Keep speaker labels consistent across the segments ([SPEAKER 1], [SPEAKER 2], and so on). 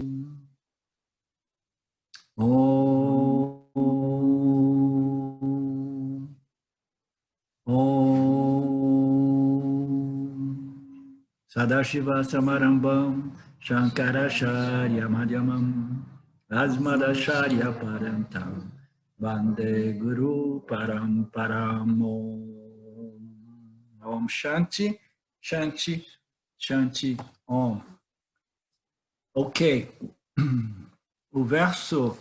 [SPEAKER 1] Om. Om. Sadashiva Samarambam Shankaracharya Madhyamam Asmadacharya Parantam Vande Guru Paramparam. Om Shanti, Shanti, Shanti, Om. Ok. O verso...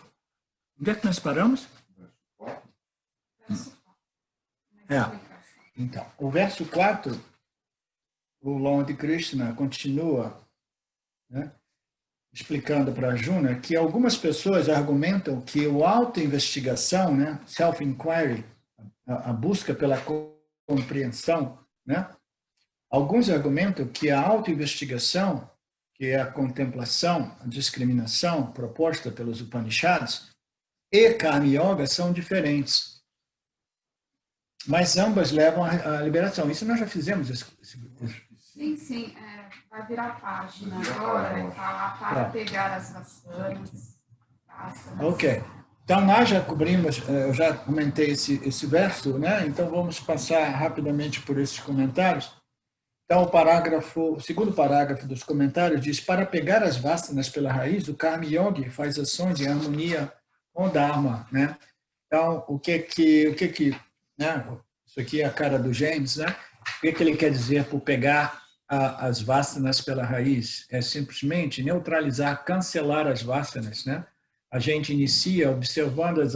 [SPEAKER 1] Onde é que nós paramos? Então, o verso 4, o Lord Krishna continua, né, explicando para Arjuna que algumas pessoas argumentam que a autoinvestigação, né, self-inquiry, a busca pela compreensão, né, alguns argumentam que a autoinvestigação, que é a contemplação, a discriminação proposta pelos Upanishads, e Karma Yoga são diferentes. Mas ambas levam à liberação. Isso nós já fizemos.
[SPEAKER 2] Sim. Vai virar a página agora. Falar para pegar as vassouras.
[SPEAKER 1] Ok. Então, nós já cobrimos, eu já comentei esse verso, né? Então, vamos passar rapidamente por esses comentários. Então, o segundo parágrafo dos comentários diz: para pegar as vasanas pela raiz, o Karma Yogi faz ações em harmonia com o Dharma, né? Então, o que né? Isso aqui é a cara do James, né? O que ele quer dizer por pegar as vasanas pela raiz? É simplesmente neutralizar, cancelar as vasanas, né? A gente inicia observando as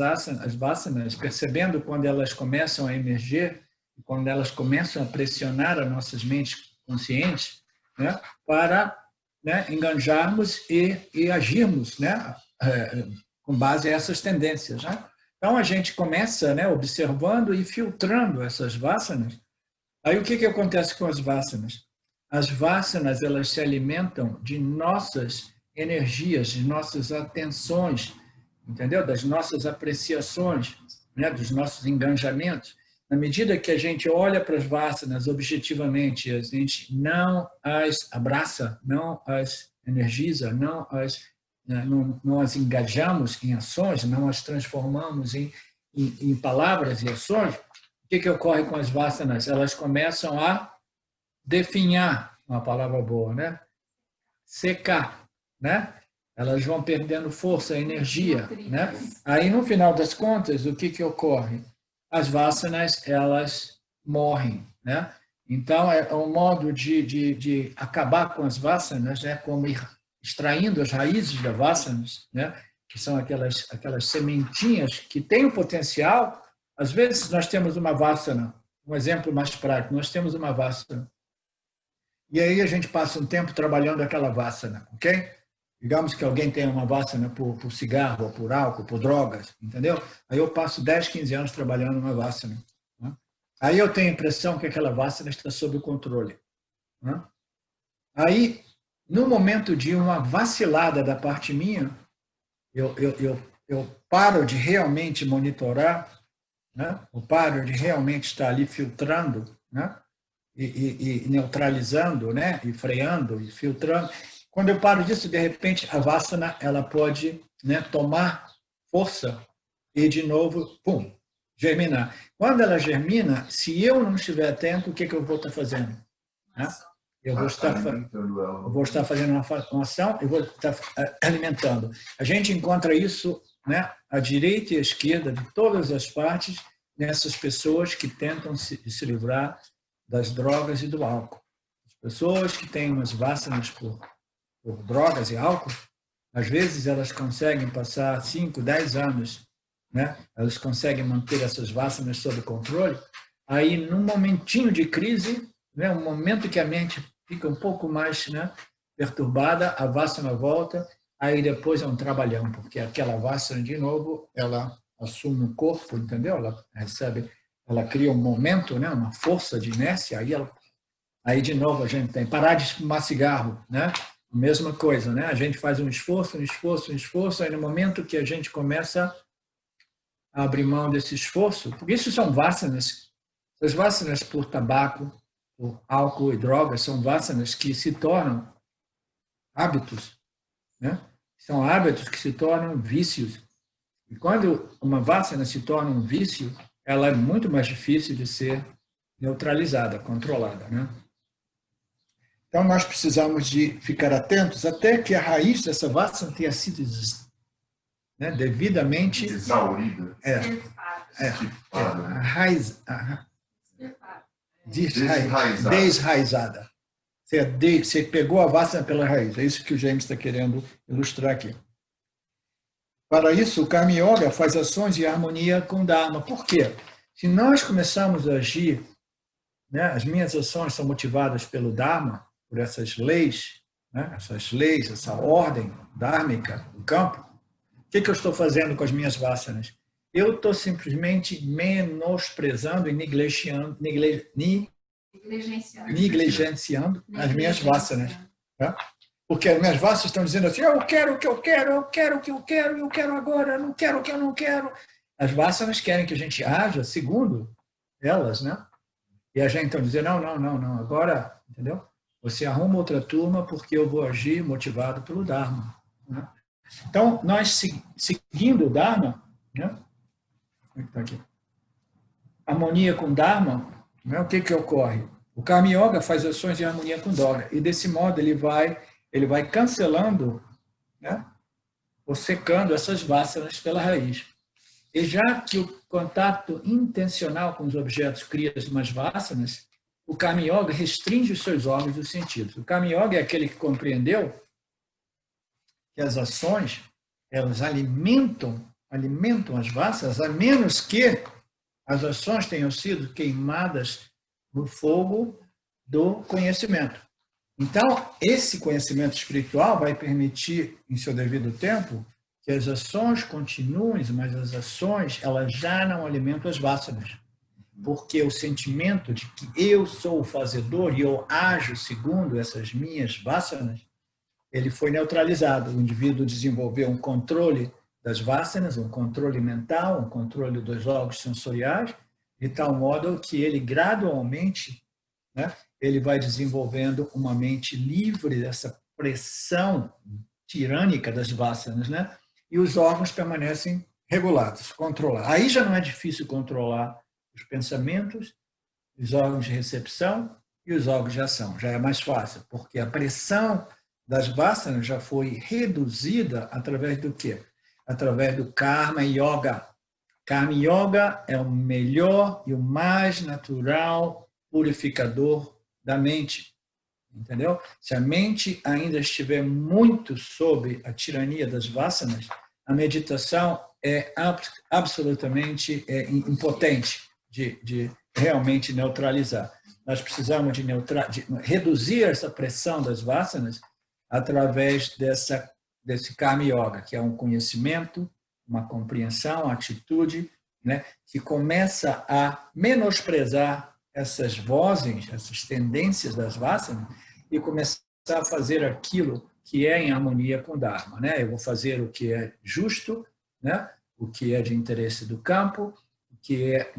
[SPEAKER 1] vasanas, percebendo quando elas começam a emerger, quando elas começam a pressionar as nossas mentes conscientes, né, para, né, enganjarmos e agirmos, né, com base a essas tendências. Né? Então, a gente começa, né, observando e filtrando essas vasanas. Aí, o que acontece com as vasanas? As vasanas, elas se alimentam de nossas energias, de nossas atenções, entendeu? Das nossas apreciações, né, dos nossos enganjamentos. Na medida que a gente olha para as vasanas objetivamente, a gente não as abraça, não as energiza, não as engajamos em ações, não as transformamos em palavras e ações, o que ocorre com as vasanas? Elas começam a definhar, uma palavra boa, né? Secar, né? Elas vão perdendo força, energia, né? Aí, no final das contas, o que ocorre? As vasanas, elas morrem, né? Então, é um modo de acabar com as vasanas, né? Como ir extraindo as raízes das vasanas, né? Que são aquelas sementinhas que têm o potencial. Às vezes, nós temos uma vasana, um exemplo mais prático, nós temos uma vasana, e aí a gente passa um tempo trabalhando aquela vasana, ok? Digamos que alguém tem uma vasana por cigarro, ou por álcool, por drogas, entendeu? Aí eu passo 10, 15 anos trabalhando uma vasana. Né? Aí eu tenho a impressão que aquela vasana está sob controle. Né? Aí, no momento de uma vacilada da parte minha, eu paro de realmente monitorar, né? Eu paro de realmente estar ali filtrando, né? E neutralizando, né? E freando, e filtrando. Quando eu paro disso, de repente, a vasana ela pode, né, tomar força e, de novo, pum, germinar. Quando ela germina, se eu não estiver atento, o que eu vou estar fazendo? Né? Eu vou estar fazendo uma ação, eu vou estar alimentando. A gente encontra isso, né, à direita e à esquerda, de todas as partes, nessas pessoas que tentam se livrar das drogas e do álcool. As pessoas que têm umas vasanas por drogas e álcool, às vezes elas conseguem passar 5, 10 anos, né? Elas conseguem manter essas vasanas sob controle. Aí, num momentinho de crise, né, um momento que a mente fica um pouco mais, né, perturbada, a vasana volta, aí depois é um trabalhão, porque aquela vasana, de novo, ela assume o corpo, entendeu? Ela cria um momento, né, uma força de inércia, aí de novo a gente tem parar de fumar cigarro, né? Mesma coisa, né? A gente faz um esforço, aí no momento que a gente começa a abrir mão desse esforço, porque isso são vasanas, as vasanas por tabaco, por álcool e drogas, são vasanas que se tornam hábitos, né? São hábitos que se tornam vícios. E quando uma vasana se torna um vício, ela é muito mais difícil de ser neutralizada, controlada, né? Então, nós precisamos de ficar atentos até que a raiz dessa vasana tenha sido, né, devidamente
[SPEAKER 3] exaurida,
[SPEAKER 1] a raiz, desraizada. Você pegou a vasana pela raiz. É isso que o James está querendo ilustrar aqui. Para isso, o Karma Yoga faz ações em harmonia com o Dharma. Por quê? Se nós começarmos a agir, né, as minhas ações são motivadas pelo Dharma, por essas leis, né, essa ordem dármica do campo, o que eu estou fazendo com as minhas vasanas? Eu estou simplesmente menosprezando e negligenciando as minhas vasanas. Tá? Porque as minhas vasanas estão dizendo assim, eu quero o que eu quero, eu quero o que eu quero, eu quero agora, eu não quero o que eu não quero. As vasanas querem que a gente haja segundo elas, né? E a gente então dizer, não, agora, entendeu? Você arruma outra turma porque eu vou agir motivado pelo Dharma. Né? Então, nós seguindo o Dharma, né? Tá aqui. Harmonia com o Dharma, né? O que ocorre? O Karma Yoga faz ações em harmonia com o Dharma. E desse modo ele vai cancelando, né? Ou secando essas vasanas pela raiz. E já que o contato intencional com os objetos cria umas vasanas, o Karma Yoga restringe os seus órgãos dos sentidos. O Karma Yoga é aquele que compreendeu que as ações, elas alimentam as vasanas, a menos que as ações tenham sido queimadas no fogo do conhecimento. Então, esse conhecimento espiritual vai permitir, em seu devido tempo, que as ações continuem, mas as ações, elas já não alimentam as vasanas. Porque o sentimento de que eu sou o fazedor e eu ajo segundo essas minhas vasanas, ele foi neutralizado. O indivíduo desenvolveu um controle das vasanas, um controle mental, um controle dos órgãos sensoriais, de tal modo que ele gradualmente, né, ele vai desenvolvendo uma mente livre dessa pressão tirânica das vasanas, né? E os órgãos permanecem regulados, controlados. Aí já não é difícil controlar os pensamentos, os órgãos de recepção e os órgãos de ação. Já é mais fácil, porque a pressão das vasanas já foi reduzida através do quê? Através do Karma Yoga. Karma Yoga é o melhor e o mais natural purificador da mente. Entendeu? Se a mente ainda estiver muito sob a tirania das vasanas, a meditação é absolutamente impotente de realmente neutralizar. Nós precisamos de reduzir essa pressão das vasanas através desse Karma Yoga, que é um conhecimento, uma compreensão, uma atitude, né, que começa a menosprezar essas vozes, essas tendências das vasanas e começar a fazer aquilo que é em harmonia com o Dharma, né? Eu vou fazer o que é justo, né? O que é de interesse do campo, o que é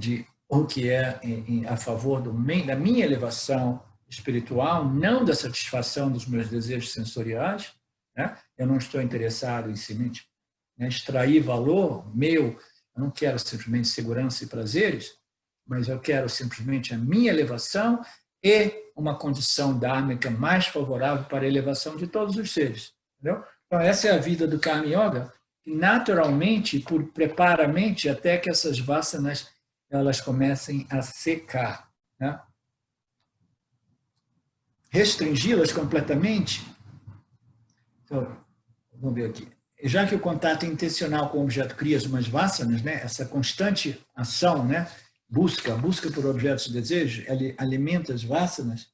[SPEAKER 1] a favor da minha elevação espiritual, não da satisfação dos meus desejos sensoriais, né? Eu não estou interessado em simplesmente, né, extrair valor meu, eu não quero simplesmente segurança e prazeres, mas eu quero simplesmente a minha elevação e uma condição dármica mais favorável para a elevação de todos os seres. Entendeu? Então, essa é a vida do Karma Yoga, que naturalmente prepara a mente até que essas vasanas elas comecem a secar. Né? Restringi-las completamente. Então, vamos ver aqui. Já que o contato intencional com o objeto cria umas vasanas, né? Essa constante ação, né? busca por objetos de desejo, ele alimenta as vasanas,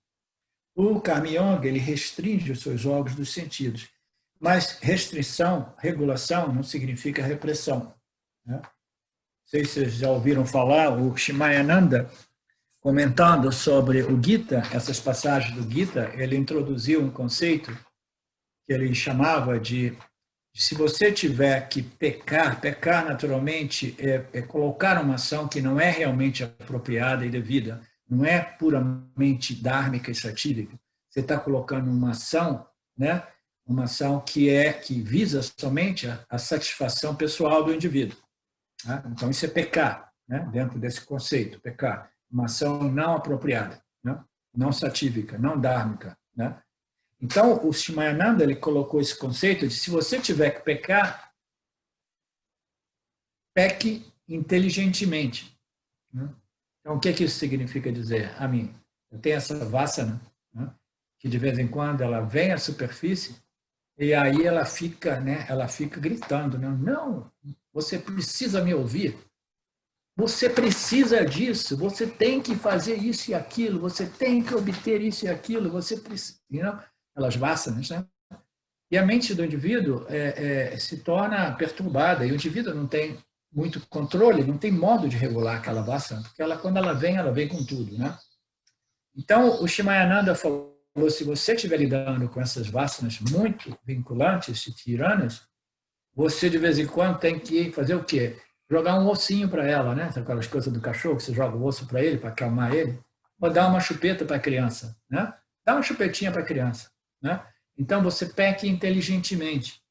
[SPEAKER 1] o Karma Yoga ele restringe os seus órgãos dos sentidos. Mas restrição, regulação, não significa repressão. Né? Não sei se vocês já ouviram falar, o Shimayananda, comentando sobre o Gita, essas passagens do Gita, ele introduziu um conceito que ele chamava de se você tiver que pecar naturalmente é colocar uma ação que não é realmente apropriada e devida, não é puramente dármica e satírica. Você está colocando uma ação, né, uma ação que visa somente a satisfação pessoal do indivíduo. Tá? Então, isso é pecar, né? Dentro desse conceito, pecar. Uma ação não apropriada, né? Não satívica, não dármica. Né? Então, o Shimayananda ele colocou esse conceito de se você tiver que pecar, peque inteligentemente. Né? Então, o que isso significa dizer? A mim, eu tenho essa vassana, né? Que de vez em quando ela vem à superfície e aí ela fica, né? Ela fica gritando, né? Não, você precisa me ouvir. Você precisa disso, você tem que fazer isso e aquilo, você tem que obter isso e aquilo, você precisa. Elas vassanas, né? E a mente do indivíduo se torna perturbada, e o indivíduo não tem muito controle, não tem modo de regular aquela vassana, porque quando ela vem com tudo. Né? Então, o Shimayananda falou, se você estiver lidando com essas vassanas muito vinculantes e tiranas, você de vez em quando tem que fazer o quê? Jogar um ossinho para ela, né? Aquelas coisas do cachorro, que você joga o osso para ele, para acalmar ele, ou dar uma chupeta para a criança. Né? Dá uma chupetinha para a criança. Né? Então, você peque inteligentemente.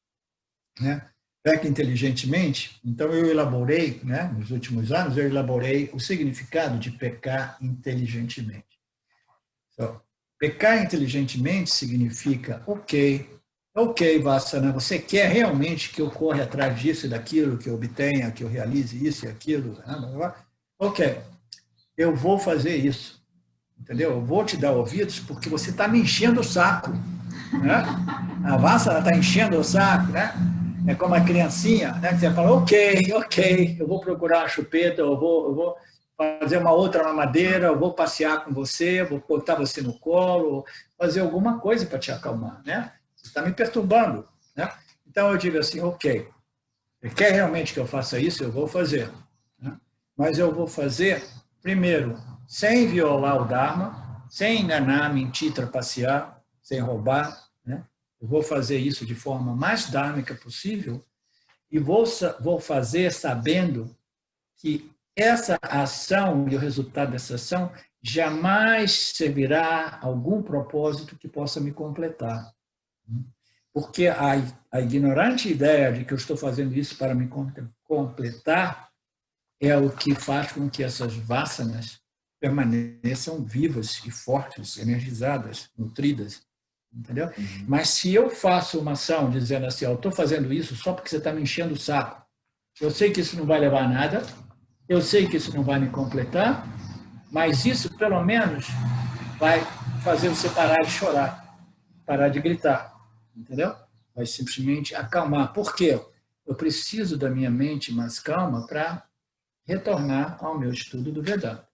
[SPEAKER 1] Né? Peque inteligentemente. Então, eu elaborei, né, nos últimos anos, eu elaborei o significado de pecar inteligentemente. Então, pecar inteligentemente significa, ok, Vassana, você quer realmente que eu corra atrás disso e daquilo, que eu obtenha, que eu realize isso e aquilo? Ok, eu vou fazer isso. Entendeu? Eu vou te dar ouvidos porque você está me enchendo o saco. Né? A Vassana está enchendo o saco, né? É como a criancinha, né? Que você fala, ok, eu vou procurar uma chupeta, eu vou fazer uma outra mamadeira, eu vou passear com você, vou botar você no colo, fazer alguma coisa para te acalmar, né? Você está me perturbando, né? Então eu digo assim, ok, você quer realmente que eu faça isso? Eu vou fazer. Né? Mas eu vou fazer, primeiro, sem violar o Dharma, sem enganar, mentir, trapacear, sem roubar, né? Eu vou fazer isso de forma mais dármica possível e vou fazer sabendo que essa ação e o resultado dessa ação jamais servirá a algum propósito que possa me completar. Porque a ignorante ideia de que eu estou fazendo isso para me completar é o que faz com que essas vassanas permaneçam vivas e fortes, energizadas, nutridas. Entendeu? Mas se eu faço uma ação dizendo assim, eu estou fazendo isso só porque você está me enchendo o saco, eu sei que isso não vai levar a nada, eu sei que isso não vai me completar, mas isso pelo menos vai fazer você parar de chorar, parar de gritar, entendeu? Vai simplesmente acalmar. Por quê? Eu preciso da minha mente mais calma para retornar ao meu estudo do Vedanta.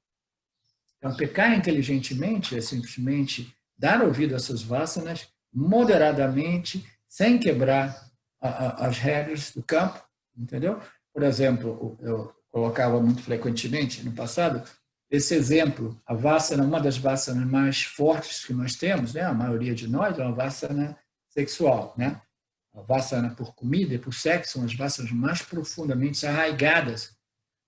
[SPEAKER 1] Então, pecar inteligentemente é simplesmente dar ouvido a essas vassanas moderadamente, sem quebrar as regras do campo, entendeu? Por exemplo, eu colocava muito frequentemente no passado esse exemplo, a vassana, uma das vassanas mais fortes que nós temos, né? A maioria de nós é uma vassana sexual, né? A vassana por comida e por sexo são as vassanas mais profundamente arraigadas,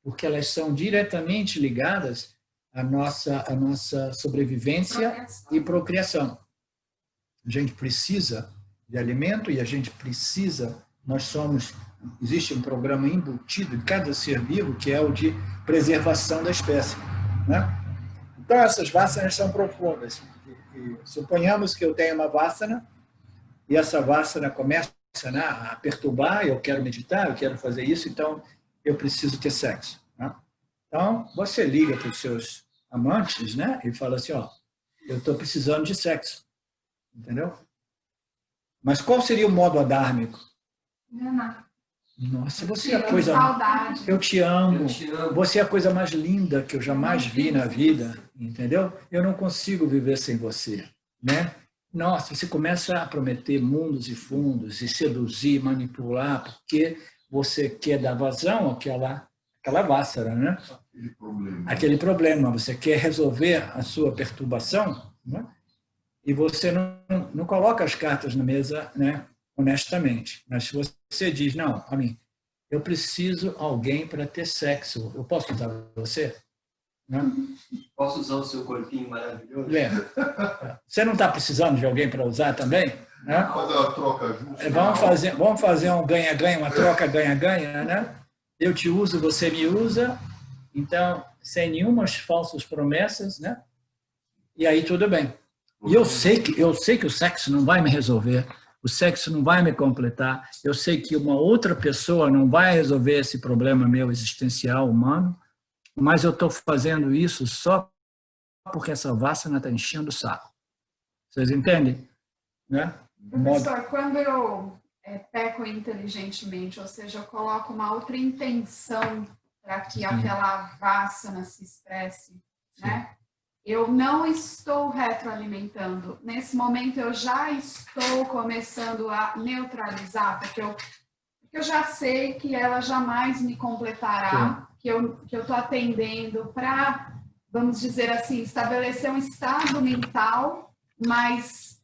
[SPEAKER 1] porque elas são diretamente ligadas à nossa sobrevivência e procriação. A gente precisa de alimento e a gente precisa, existe um programa embutido em cada ser vivo que é o de preservação da espécie. Né? Então, essas vassanas são profundas. E suponhamos que eu tenho uma vassana e essa vassana começa, né, a perturbar, eu quero meditar, eu quero fazer isso, então eu preciso ter sexo. Né? Então, você liga para os seus amantes, né, e fala assim, eu estou precisando de sexo. Entendeu? Mas qual seria o modo adármico? Nossa, você é a coisa... Eu te amo. Você é a coisa mais linda que eu jamais vi na vida. Entendeu? Eu não consigo viver sem você. Né? Nossa, você começa a prometer mundos e fundos, e seduzir, manipular, porque você quer dar vazão àquela vássara, né? Aquele problema. Você quer resolver a sua perturbação, né? E você não coloca as cartas na mesa, né, honestamente. Mas se você diz, não, a mim, eu preciso de alguém para ter sexo, eu posso usar você? Né?
[SPEAKER 3] Posso usar o seu corpinho maravilhoso?
[SPEAKER 1] Você não está precisando de alguém para usar também? né?
[SPEAKER 3] Fazer uma troca justa.
[SPEAKER 1] Vamos fazer um ganha-ganha, uma troca ganha-ganha, né? Eu te uso, você me usa, então, sem nenhumas falsas promessas, né? E aí tudo bem. E eu sei que o sexo não vai me resolver, o sexo não vai me completar, eu sei que uma outra pessoa não vai resolver esse problema meu existencial humano, mas eu estou fazendo isso só porque essa vassana está enchendo o saco. Vocês entendem? Né?
[SPEAKER 2] Professor, quando eu peco inteligentemente, ou seja, eu coloco uma outra intenção para que aquela vassana se expresse, né? Eu não estou retroalimentando. Nesse momento, eu já estou começando a neutralizar, porque eu já sei que ela jamais me completará, que eu estou atendendo para, vamos dizer assim, estabelecer um estado mental mais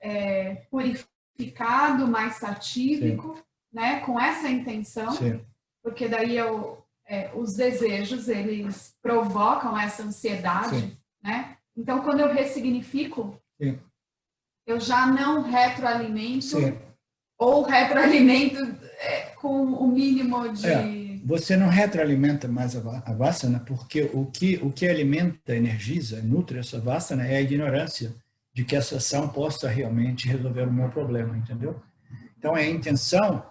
[SPEAKER 2] purificado, mais satírico, né, com essa intenção, porque daí os desejos, eles provocam essa ansiedade, né? Então, quando eu ressignifico, eu já não retroalimento, ou retroalimento com o mínimo de...
[SPEAKER 1] Você não retroalimenta mais a vassana, porque o que alimenta, energiza, nutre essa vassana é a ignorância de que essa ação possa realmente resolver o meu problema, entendeu? Então, é a intenção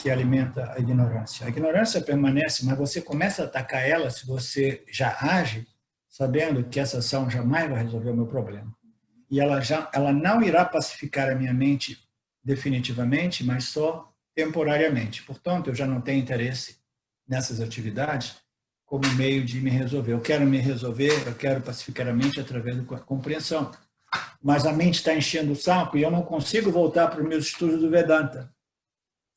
[SPEAKER 1] que alimenta a ignorância. A ignorância permanece, mas você começa a atacar ela se você já age sabendo que essa ação jamais vai resolver o meu problema. E ela não irá pacificar a minha mente definitivamente, mas só temporariamente. Portanto, eu já não tenho interesse nessas atividades como meio de me resolver. Eu quero me resolver, eu quero pacificar a mente através da compreensão. Mas a mente está enchendo o saco e eu não consigo voltar para os meus estudos do Vedanta.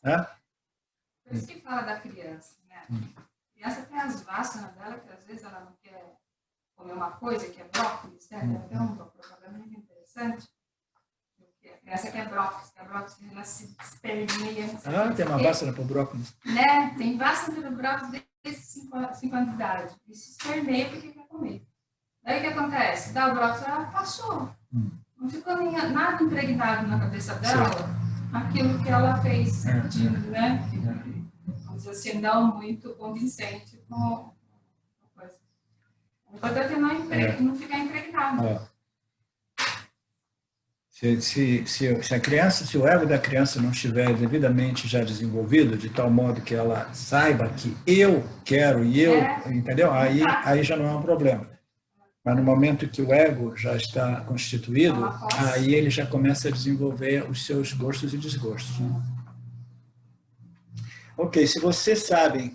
[SPEAKER 4] Por isso que fala da criança, né? A criança tem as vassanas dela, que às vezes ela não quer comer uma coisa, que é brócolis, né? Tem uma propaganda muito interessante. A criança quer brócolis, ela se esperneia.
[SPEAKER 1] Tem uma vássana para o brócolis.
[SPEAKER 4] Né? Tem vássana para o brócolis desde 5 anos de idade. E se esperneia porque quer comer. Daí o que acontece? Dá o brócolis, ela passou. Não ficou nada impregnado na cabeça dela, aquilo que ela fez sentindo, né? Vamos dizer assim, não muito convincente com a coisa. O importante é não ficar impregnado.
[SPEAKER 1] Se a criança, se o ego da criança não estiver devidamente já desenvolvido, de tal modo que ela saiba que eu quero e eu, entendeu? Aí já não é um problema. Mas no momento que o ego já está constituído, aí ele já começa a desenvolver os seus gostos e desgostos. Né? Ok, se vocês sabem...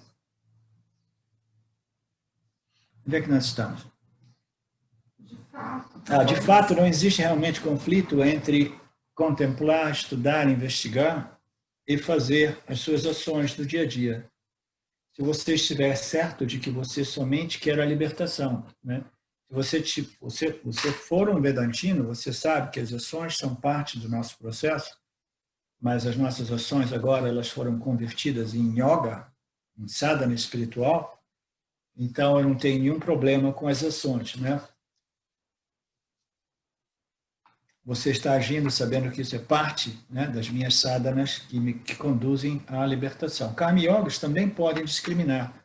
[SPEAKER 1] Onde é que nós estamos? De fato, não existe realmente conflito entre contemplar, estudar, investigar e fazer as suas ações do dia a dia. Se você estiver certo de que você somente quer a libertação, né? Se você for um vedantino, você sabe que as ações são parte do nosso processo, mas as nossas ações agora elas foram convertidas em yoga, em sadhana espiritual, então eu não tenho nenhum problema com as ações, né? Você está agindo sabendo que isso é parte, né, das minhas sadhanas que conduzem à libertação. Karma yogis também podem discriminar.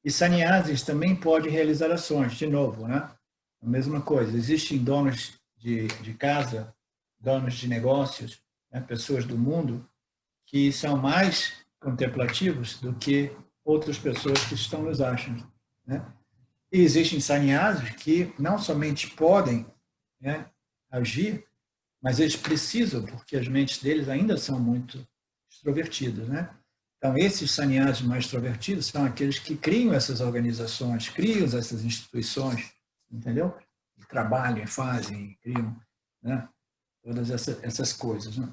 [SPEAKER 1] E sannyasis também podem realizar ações, de novo, né? A mesma coisa. Existem donos de casa, donos de negócios, né, pessoas do mundo que são mais contemplativos do que outras pessoas que estão nos ashrams, né? E existem sannyasis que não somente podem, né, agir, mas eles precisam, porque as mentes deles ainda são muito extrovertidas, né? Então, esses sannyasis mais extrovertidos são aqueles que criam essas organizações, criam essas instituições, entendeu? E trabalham, fazem, criam, né? Todas essas coisas, né?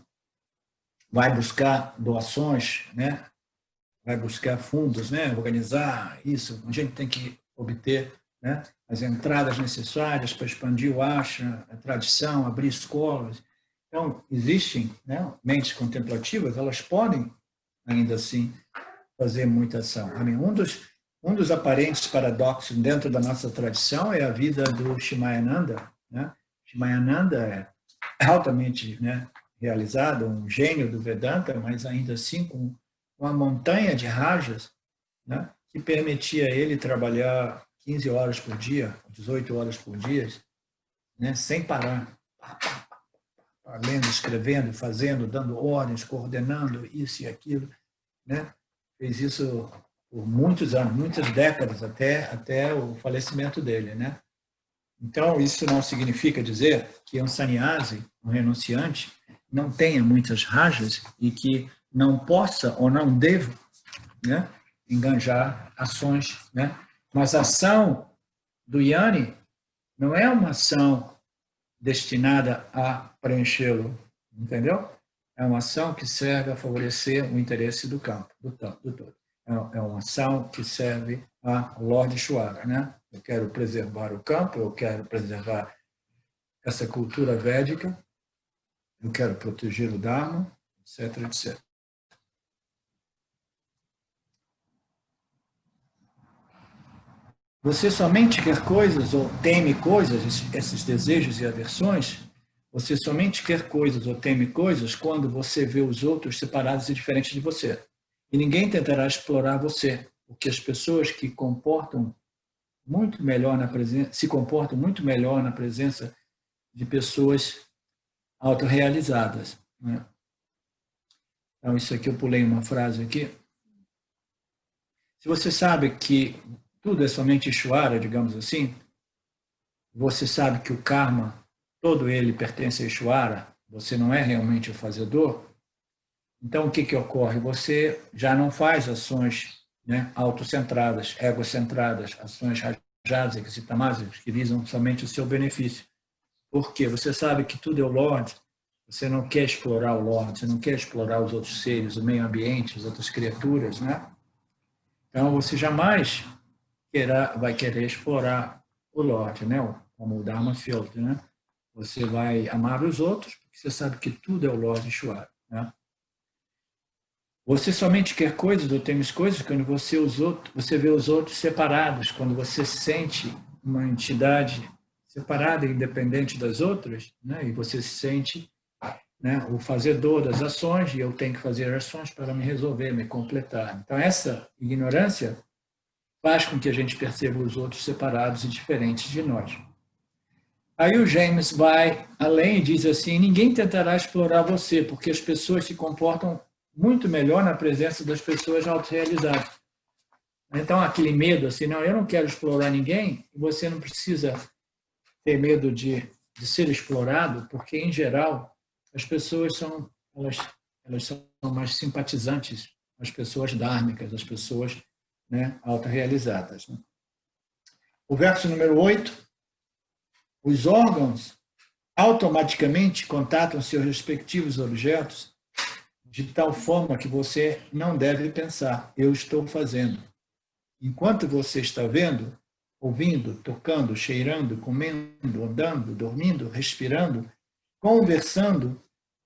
[SPEAKER 1] Vai buscar doações, né? Vai buscar fundos, né? Organizar isso. A gente tem que obter, né, as entradas necessárias para expandir o ashram, a tradição, abrir escolas. Então, existem, né, mentes contemplativas, elas podem, ainda assim, fazer muita ação. Um dos aparentes paradoxos dentro da nossa tradição é a vida do Shimayananda, né? Shimayananda é altamente, né, realizado, um gênio do Vedanta, mas ainda assim com uma montanha de rajas, né, que permitia a ele trabalhar 15 horas por dia, 18 horas por dia, né, sem parar, lendo, escrevendo, fazendo, dando ordens, coordenando isso e aquilo, né? Fez isso por muitos anos, muitas décadas, até o falecimento dele, né? Então, isso não significa dizer que um sannyasi, um renunciante, não tenha muitas rajas e que não possa ou não deva, né, enganjar ações, né? Mas a ação do Yanni não é uma ação destinada a preenchê-lo, entendeu? É uma ação que serve a favorecer o interesse do campo, do todo. É uma ação que serve a Lord Ishvara, né? Eu quero preservar o campo, eu quero preservar essa cultura védica, eu quero proteger o Dharma, etc, etc. Você somente quer coisas ou teme coisas, esses desejos e aversões, você somente quer coisas ou teme coisas quando você vê os outros separados e diferentes de você. E ninguém tentará explorar você, porque as pessoas que comportam muito melhor na presença, se comportam muito melhor na presença de pessoas autorrealizadas, né? Então, isso aqui eu pulei uma frase aqui. Se você sabe que tudo é somente Ishvara, digamos assim, você sabe que o karma, todo ele pertence a Ishvara, você não é realmente o fazedor, então o que ocorre? Você já não faz ações, né, autocentradas, egocentradas, ações rajásicas e tamásicas que visam somente o seu benefício. Por quê? Você sabe que tudo é o Lorde, você não quer explorar o Lorde, você não quer explorar os outros seres, o meio ambiente, as outras criaturas, né? Então você jamais vai querer explorar o Lorde, né? Como o Dharma Filter, né? Você vai amar os outros, porque você sabe que tudo é o Lorde Ishvara, né? Você somente quer coisas ou teme coisas quando você vê os outros separados, quando você sente uma entidade separada e independente das outras, né? E você se sente, né, o fazedor das ações, e eu tenho que fazer ações para me resolver, me completar. Então, essa ignorância faz com que a gente perceba os outros separados e diferentes de nós. Aí o James vai além e diz assim, ninguém tentará explorar você, porque as pessoas se comportam muito melhor na presença das pessoas autorrealizadas. Então, aquele medo assim, não, eu não quero explorar ninguém, você não precisa ter medo de ser explorado, porque, em geral, as pessoas elas são mais simpatizantes, as pessoas dármicas, as pessoas, né, autorrealizadas. Né? O verso número 8, os órgãos automaticamente contatam seus respectivos objetos de tal forma que você não deve pensar, eu estou fazendo. Enquanto você está vendo, ouvindo, tocando, cheirando, comendo, andando, dormindo, respirando, conversando,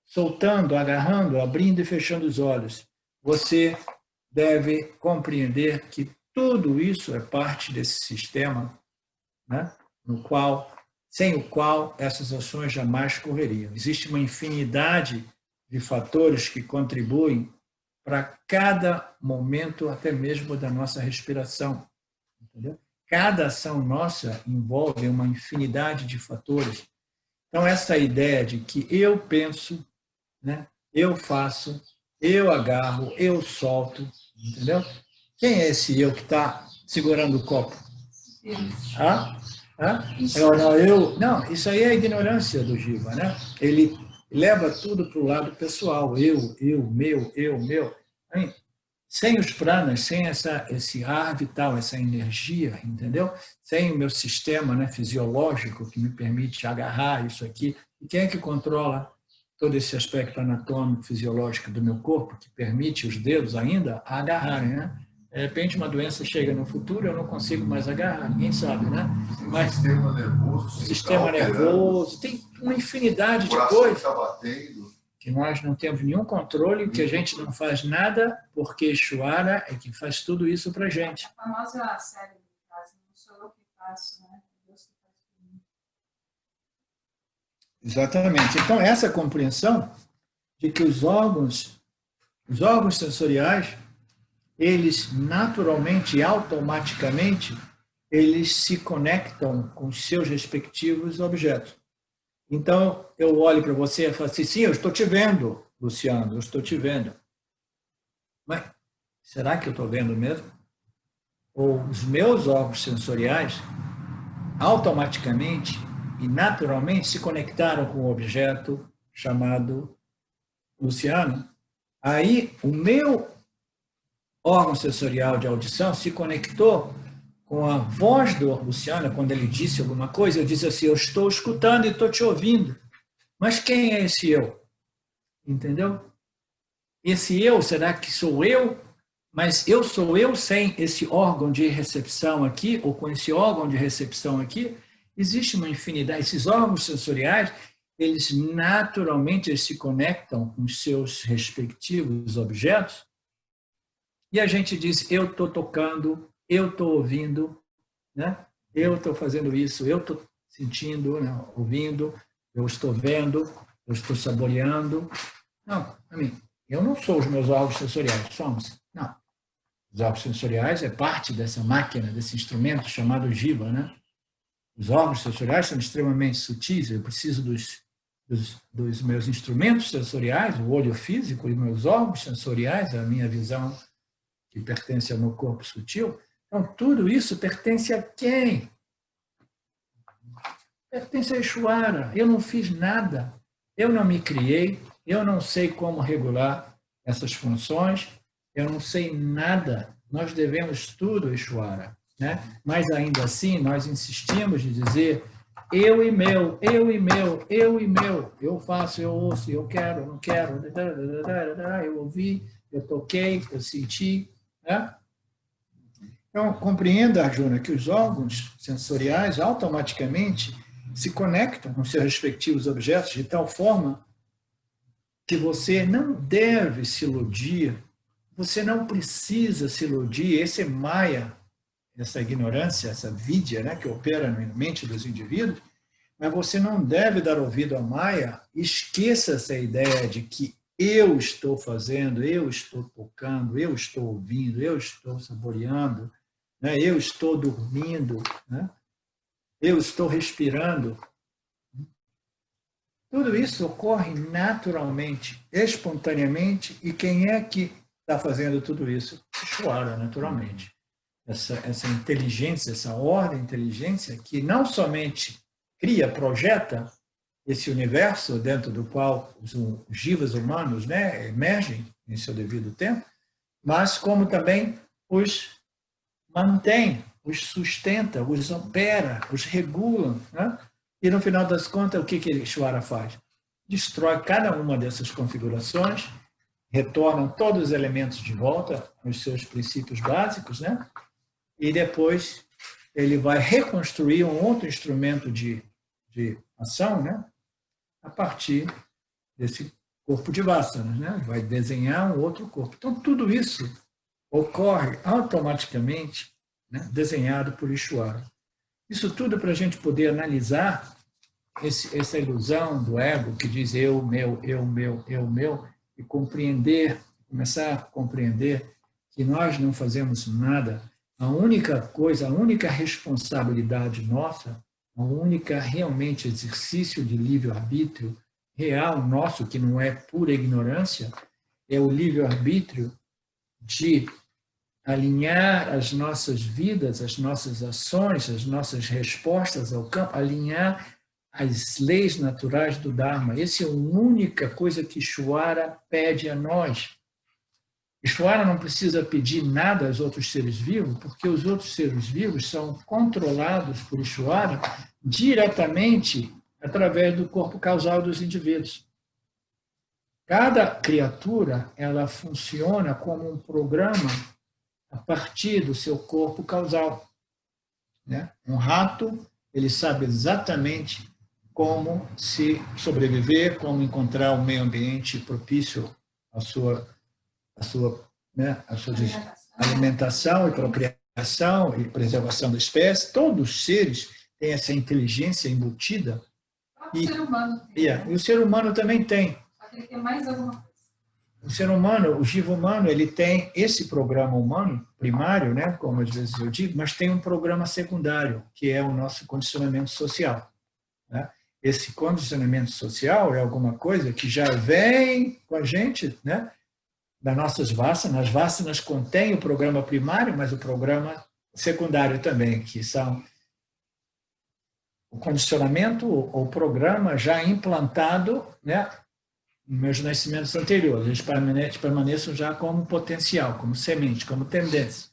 [SPEAKER 1] soltando, agarrando, abrindo e fechando os olhos, você deve compreender que tudo isso é parte desse sistema, né, sem o qual essas ações jamais correriam. Existe uma infinidade de fatores que contribuem para cada momento, até mesmo da nossa respiração. Entendeu? Cada ação nossa envolve uma infinidade de fatores. Então, essa ideia de que eu penso, né, eu faço, eu agarro, eu solto, entendeu? Quem é esse eu que está segurando o copo? Não, isso aí é a ignorância do Jiva, né? Ele leva tudo para o lado pessoal, eu, meu. Sem os pranas, sem esse ar vital, essa energia, entendeu? Sem o meu sistema, né, fisiológico que me permite agarrar isso aqui. E quem é que controla todo esse aspecto anatômico, fisiológico do meu corpo, que permite os dedos ainda agarrarem, né? De repente, uma doença chega no futuro, eu não consigo mais agarrar, ninguém sabe, né? Mas o sistema nervoso, tem uma infinidade de coisas que nós não temos nenhum controle, que a gente não faz nada, porque Ishvara é que faz tudo isso para a gente.
[SPEAKER 4] A famosa série de frase, não sou eu que faço, né? Deus que faz por mim.
[SPEAKER 1] Exatamente. Então, essa compreensão de que os órgãos sensoriais, eles naturalmente e automaticamente, eles se conectam com os seus respectivos objetos. Então, eu olho para você e falo assim, sim, eu estou te vendo, Luciano, eu estou te vendo. Mas será que eu estou vendo mesmo? Ou os meus órgãos sensoriais automaticamente e naturalmente se conectaram com o objeto chamado Luciano. Aí o meu órgão sensorial de audição se conectou com a voz do Luciano, quando ele disse alguma coisa, eu disse assim, eu estou escutando e estou te ouvindo. Mas quem é esse eu? Entendeu? Esse eu, será que sou eu? Mas eu sou eu sem esse órgão de recepção aqui, ou com esse órgão de recepção aqui? Existe uma infinidade. Esses órgãos sensoriais, eles naturalmente eles se conectam com os seus respectivos objetos. E a gente diz, eu estou tocando, eu estou ouvindo, né? Eu estou fazendo isso, eu estou sentindo, né? Ouvindo, eu estou vendo, eu estou saboreando. Não, eu não sou os meus órgãos sensoriais, somos. Não. Os órgãos sensoriais é parte dessa máquina, desse instrumento chamado jiva, né? Os órgãos sensoriais são extremamente sutis, eu preciso dos meus instrumentos sensoriais, o olho físico e meus órgãos sensoriais, a minha visão que pertence ao meu corpo sutil. Então, tudo isso pertence a quem? Pertence a Ishvara. Eu não fiz nada, eu não me criei, eu não sei como regular essas funções, eu não sei nada. Nós devemos tudo a Ishvara, né? Mas ainda assim, nós insistimos de dizer eu e meu, eu e meu, eu e meu. Eu faço, eu ouço, eu quero, não quero, eu ouvi, eu toquei, eu senti, né? Então, compreenda, Arjuna, que os órgãos sensoriais automaticamente se conectam com seus respectivos objetos de tal forma que você não deve se iludir, você não precisa se iludir. Esse é Maya, essa ignorância, essa vidya, né, que opera na mente dos indivíduos, mas você não deve dar ouvido à Maya. Esqueça essa ideia de que eu estou fazendo, eu estou tocando, eu estou ouvindo, eu estou saboreando, né? Eu estou dormindo, né? Eu estou respirando. Tudo isso ocorre naturalmente, espontaneamente, e quem é que está fazendo tudo isso? Ishvara, naturalmente. Essa inteligência, essa ordem inteligência que não somente cria, projeta esse universo dentro do qual os jivas humanos, né, emergem em seu devido tempo, mas como também os mantém, os sustenta, os opera, os regula, né? E no final das contas, o que Ishvara faz? Destrói cada uma dessas configurações, retornam todos os elementos de volta aos seus princípios básicos, né? E depois ele vai reconstruir um outro instrumento de ação, né? A partir desse corpo de vasanas, né? Vai desenhar um outro corpo. Então, tudo isso ocorre automaticamente, né? Desenhado por Ishvara. Isso tudo para a gente poder analisar essa ilusão do ego que diz eu, meu, e compreender, começar a compreender que nós não fazemos nada. A única coisa, a única responsabilidade nossa, a única realmente exercício de livre-arbítrio real nosso, que não é pura ignorância, é o livre-arbítrio de alinhar as nossas vidas, as nossas ações, as nossas respostas ao campo, alinhar as leis naturais do Dharma. Essa é a única coisa que Ishvara pede a nós. Ishvara não precisa pedir nada aos outros seres vivos, porque os outros seres vivos são controlados por Ishvara diretamente através do corpo causal dos indivíduos. Cada criatura, ela funciona como um programa a partir do seu corpo causal, né? Um rato, ele sabe exatamente como se sobreviver, como encontrar um meio ambiente propício à sua alimentação e procriação e preservação da espécie. Todos os seres têm essa inteligência embutida.
[SPEAKER 4] O ser humano tem,
[SPEAKER 1] e o ser humano também tem.
[SPEAKER 4] Tem que ter mais alguma coisa.
[SPEAKER 1] O ser humano, o jiva humano, ele tem esse programa humano primário, né, como às vezes eu digo, mas tem um programa secundário, que é o nosso condicionamento social, né? Esse condicionamento social é alguma coisa que já vem com a gente, né, das nossas vasanas. As vasanas contêm o programa primário, mas o programa secundário também, que são o condicionamento, o programa já implantado, né, meus nascimentos anteriores, eles permaneçam já como potencial, como semente, como tendência.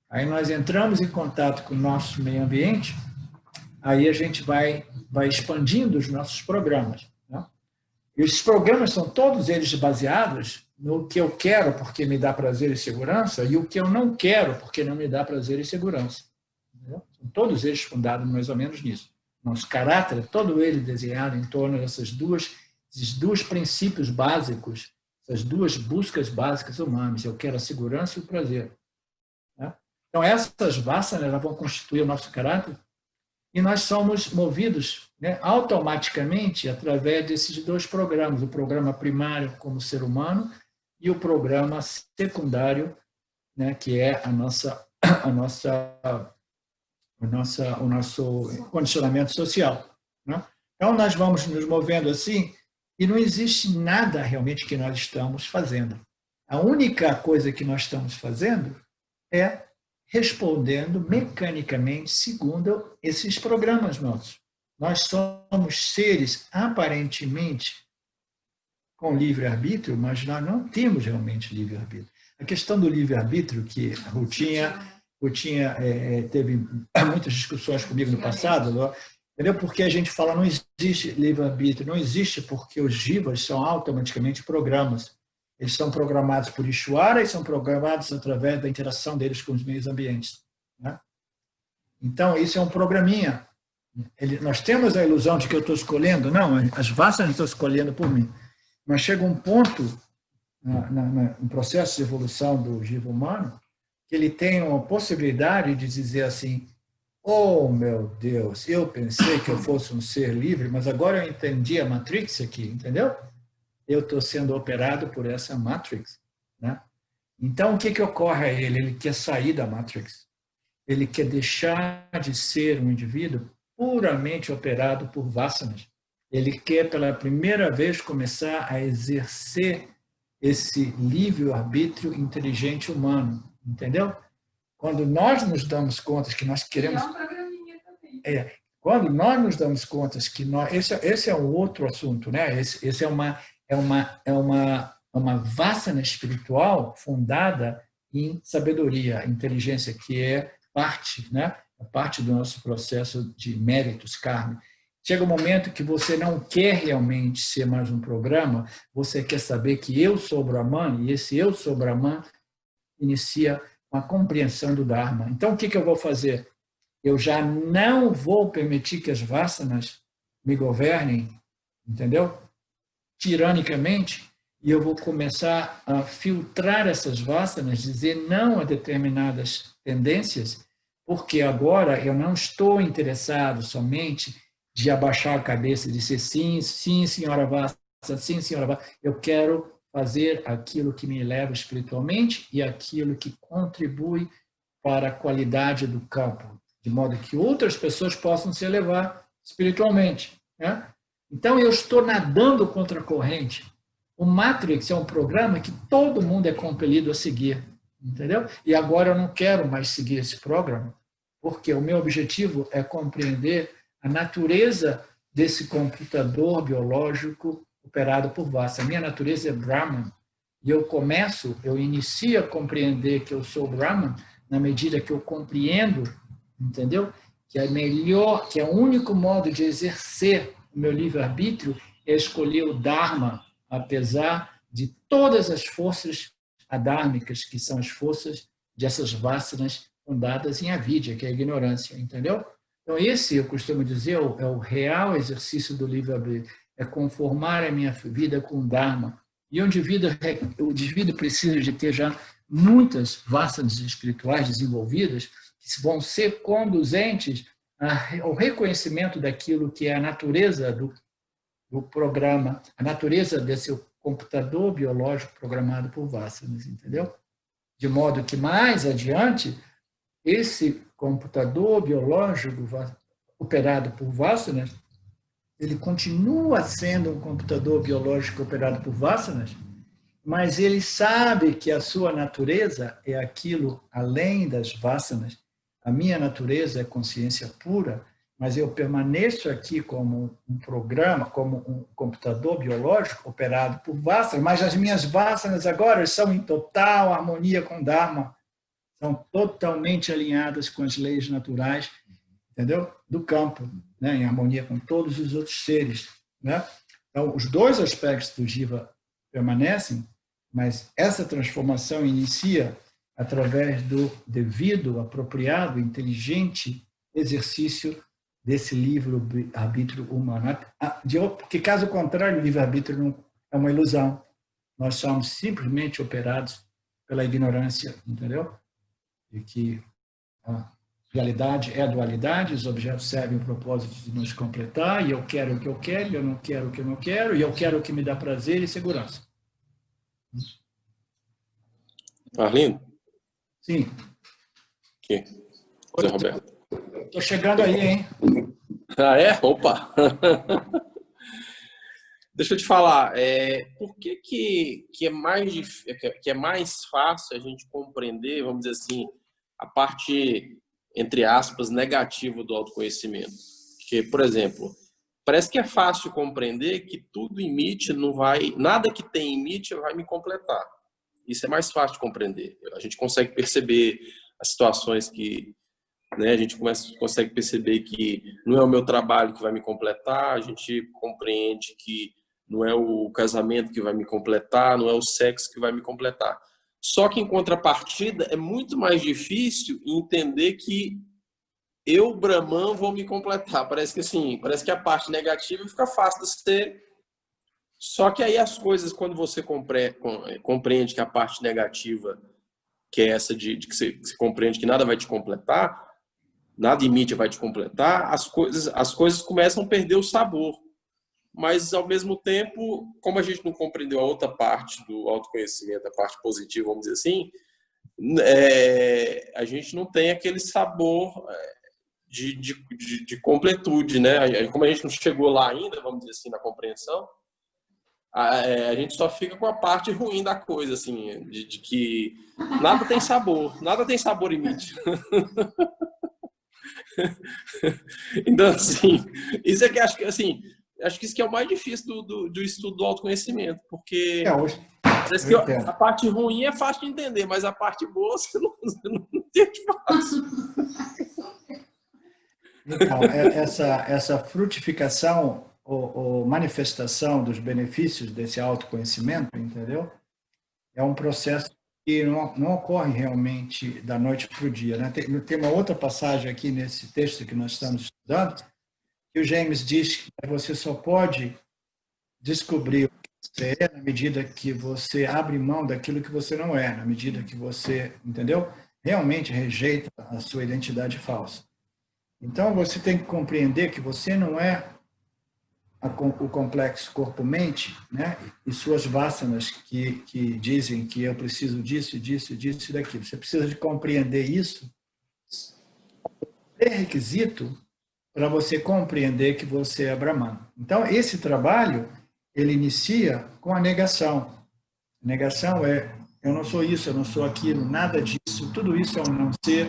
[SPEAKER 1] Aí nós entramos em contato com o nosso meio ambiente, aí a gente vai expandindo os nossos programas, né? E esses programas são todos eles baseados no que eu quero porque me dá prazer e segurança e o que eu não quero porque não me dá prazer e segurança. Entendeu? São todos eles fundados mais ou menos nisso. Nosso caráter é todo ele desenhado em torno esses dois princípios básicos, essas duas buscas básicas humanas. Eu quero a segurança e o prazer, né? Então, essas vasanas elas vão constituir o nosso caráter e nós somos movidos, né, automaticamente através desses dois programas, o programa primário como ser humano e o programa secundário, né, que é o nosso condicionamento social, né? Então, nós vamos nos movendo assim e não existe nada realmente que nós estamos fazendo. A única coisa que nós estamos fazendo é respondendo mecanicamente segundo esses programas nossos. Nós somos seres aparentemente com livre-arbítrio, mas nós não temos realmente livre-arbítrio. A questão do livre-arbítrio, que a Rutinha teve muitas discussões comigo no passado, entendeu? Porque a gente fala não existe livre-arbítrio, não existe porque os jivas são automaticamente programas. Eles são programados por Ishvara e são programados através da interação deles com os meios ambientes, né? Então, isso é um programinha. Nós temos a ilusão de que eu estou escolhendo, não, as vasanas estão escolhendo por mim. Mas chega um ponto, no processo de evolução do jiva humano, que ele tem uma possibilidade de dizer assim, oh, meu Deus, eu pensei que eu fosse um ser livre, mas agora eu entendi a Matrix aqui, entendeu? Eu estou sendo operado por essa Matrix, né? Então, o que ocorre a ele? Ele quer sair da Matrix. Ele quer deixar de ser um indivíduo puramente operado por vasanas. Ele quer, pela primeira vez, começar a exercer esse livre-arbítrio inteligente humano, entendeu? Quando nós nos damos conta que nós queremos...
[SPEAKER 4] É um programinha também.
[SPEAKER 1] Quando nós nos damos conta que nós... Esse é um outro assunto, né? Esse é uma vasana espiritual fundada em sabedoria, inteligência, que é parte, né? Parte do nosso processo de méritos karma. Chega um momento que você não quer realmente ser mais um programa, você quer saber que eu sou Brahman, e esse eu sou Brahman inicia uma compreensão do Dharma. Então, o que eu vou fazer? Eu já não vou permitir que as vasanas me governem, entendeu? Tiranicamente, e eu vou começar a filtrar essas vasanas, dizer não a determinadas tendências, porque agora eu não estou interessado somente de abaixar a cabeça, de ser sim, sim, senhora Vassa, sim, senhora Vassa. Eu quero fazer aquilo que me eleva espiritualmente e aquilo que contribui para a qualidade do campo, de modo que outras pessoas possam se elevar espiritualmente, né? Então, eu estou nadando contra a corrente. O Matrix é um programa que todo mundo é compelido a seguir, entendeu? E agora eu não quero mais seguir esse programa, porque o meu objetivo é compreender a natureza desse computador biológico operado por Vassa. A minha natureza é Brahman. E eu inicio a compreender que eu sou Brahman na medida que eu compreendo, entendeu? Que é melhor, que é o único modo de exercer o meu livre-arbítrio é escolher o Dharma, apesar de todas as forças adármicas, que são as forças dessas vasanas fundadas em avidya, que é a ignorância, entendeu? Então, esse, eu costumo dizer, é o real exercício do livre-arbítrio, é conformar a minha vida com o Dharma. E o indivíduo precisa de ter já muitas vasanas espirituais desenvolvidas, que vão ser conduzentes ao reconhecimento daquilo que é a natureza do programa, a natureza desse computador biológico programado por Vasanas, entendeu? De modo que, mais adiante, esse computador biológico operado por Vasanas, ele continua sendo um computador biológico operado por Vasanas, mas ele sabe que a sua natureza é aquilo além das Vasanas. A minha natureza é consciência pura, mas eu permaneço aqui como um programa, como um computador biológico operado por Vasanas, mas as minhas Vasanas agora são em total harmonia com o Dharma, são totalmente alinhadas com as leis naturais, entendeu? Do campo, né? Em harmonia com todos os outros seres, né? Então, os dois aspectos do Jiva permanecem, mas essa transformação inicia através do devido, apropriado, inteligente exercício desse livre-arbítrio humano. Porque, caso contrário, o livre-arbítrio é uma ilusão. Nós somos simplesmente operados pela ignorância, entendeu? De que a realidade é a dualidade, os objetos servem o propósito de nos completar, e eu quero o que eu quero, e eu não quero o que eu não quero, e eu quero o que me dá prazer e segurança.
[SPEAKER 3] Arlindo?
[SPEAKER 1] Sim.
[SPEAKER 3] Aqui. Zé Roberto.
[SPEAKER 1] Estou chegando aí, hein?
[SPEAKER 3] Ah, é? Opa! Deixa eu te falar, por que é mais fácil a gente compreender, vamos dizer assim, a parte, entre aspas, negativa do autoconhecimento? Porque, por exemplo, parece que é fácil compreender que tudo em Mítya não vai, nada que tem em Mítya vai me completar. Isso é mais fácil de compreender. A gente consegue perceber as situações que, né, a gente consegue perceber que não é o meu trabalho que vai me completar, a gente compreende que não é o casamento que vai me completar, não é o sexo que vai me completar. Só que, em contrapartida, é muito mais difícil entender que eu, Brahman, vou me completar. Parece que assim, parece que a parte negativa fica fácil de ser. Só que aí as coisas, quando você compreende que a parte negativa, que é essa de que você compreende que nada vai te completar, nada em Mítya vai te completar, as coisas começam a perder o sabor. Mas, ao mesmo tempo, como a gente não compreendeu a outra parte do autoconhecimento, a parte positiva, vamos dizer assim, a gente não tem aquele sabor de completude, né? Como a gente não chegou lá ainda, vamos dizer assim, na compreensão, a gente só fica com a parte ruim da coisa, assim, de que nada tem sabor em Mítya. Então, assim, isso é que acho que, assim, acho que isso que é o mais difícil do estudo do autoconhecimento, porque parece que a parte ruim é fácil de entender, mas a parte boa você não entende fácil.
[SPEAKER 1] Então, essa frutificação ou manifestação dos benefícios desse autoconhecimento, entendeu? É um processo que não ocorre realmente da noite para o dia, né? Tem uma outra passagem aqui nesse texto que nós estamos estudando, que o James diz que você só pode descobrir o que você é na medida que você abre mão daquilo que você não é, na medida que você, entendeu? Realmente rejeita a sua identidade falsa. Então, você tem que compreender que você não é o complexo corpo-mente, né? E suas vasanas que dizem que eu preciso disso, disso, disso e daquilo. Você precisa de compreender isso. É requisito para você compreender que você é Brahman. Então, esse trabalho, ele inicia com a negação. A negação é, eu não sou isso, eu não sou aquilo, nada disso, tudo isso é um não ser,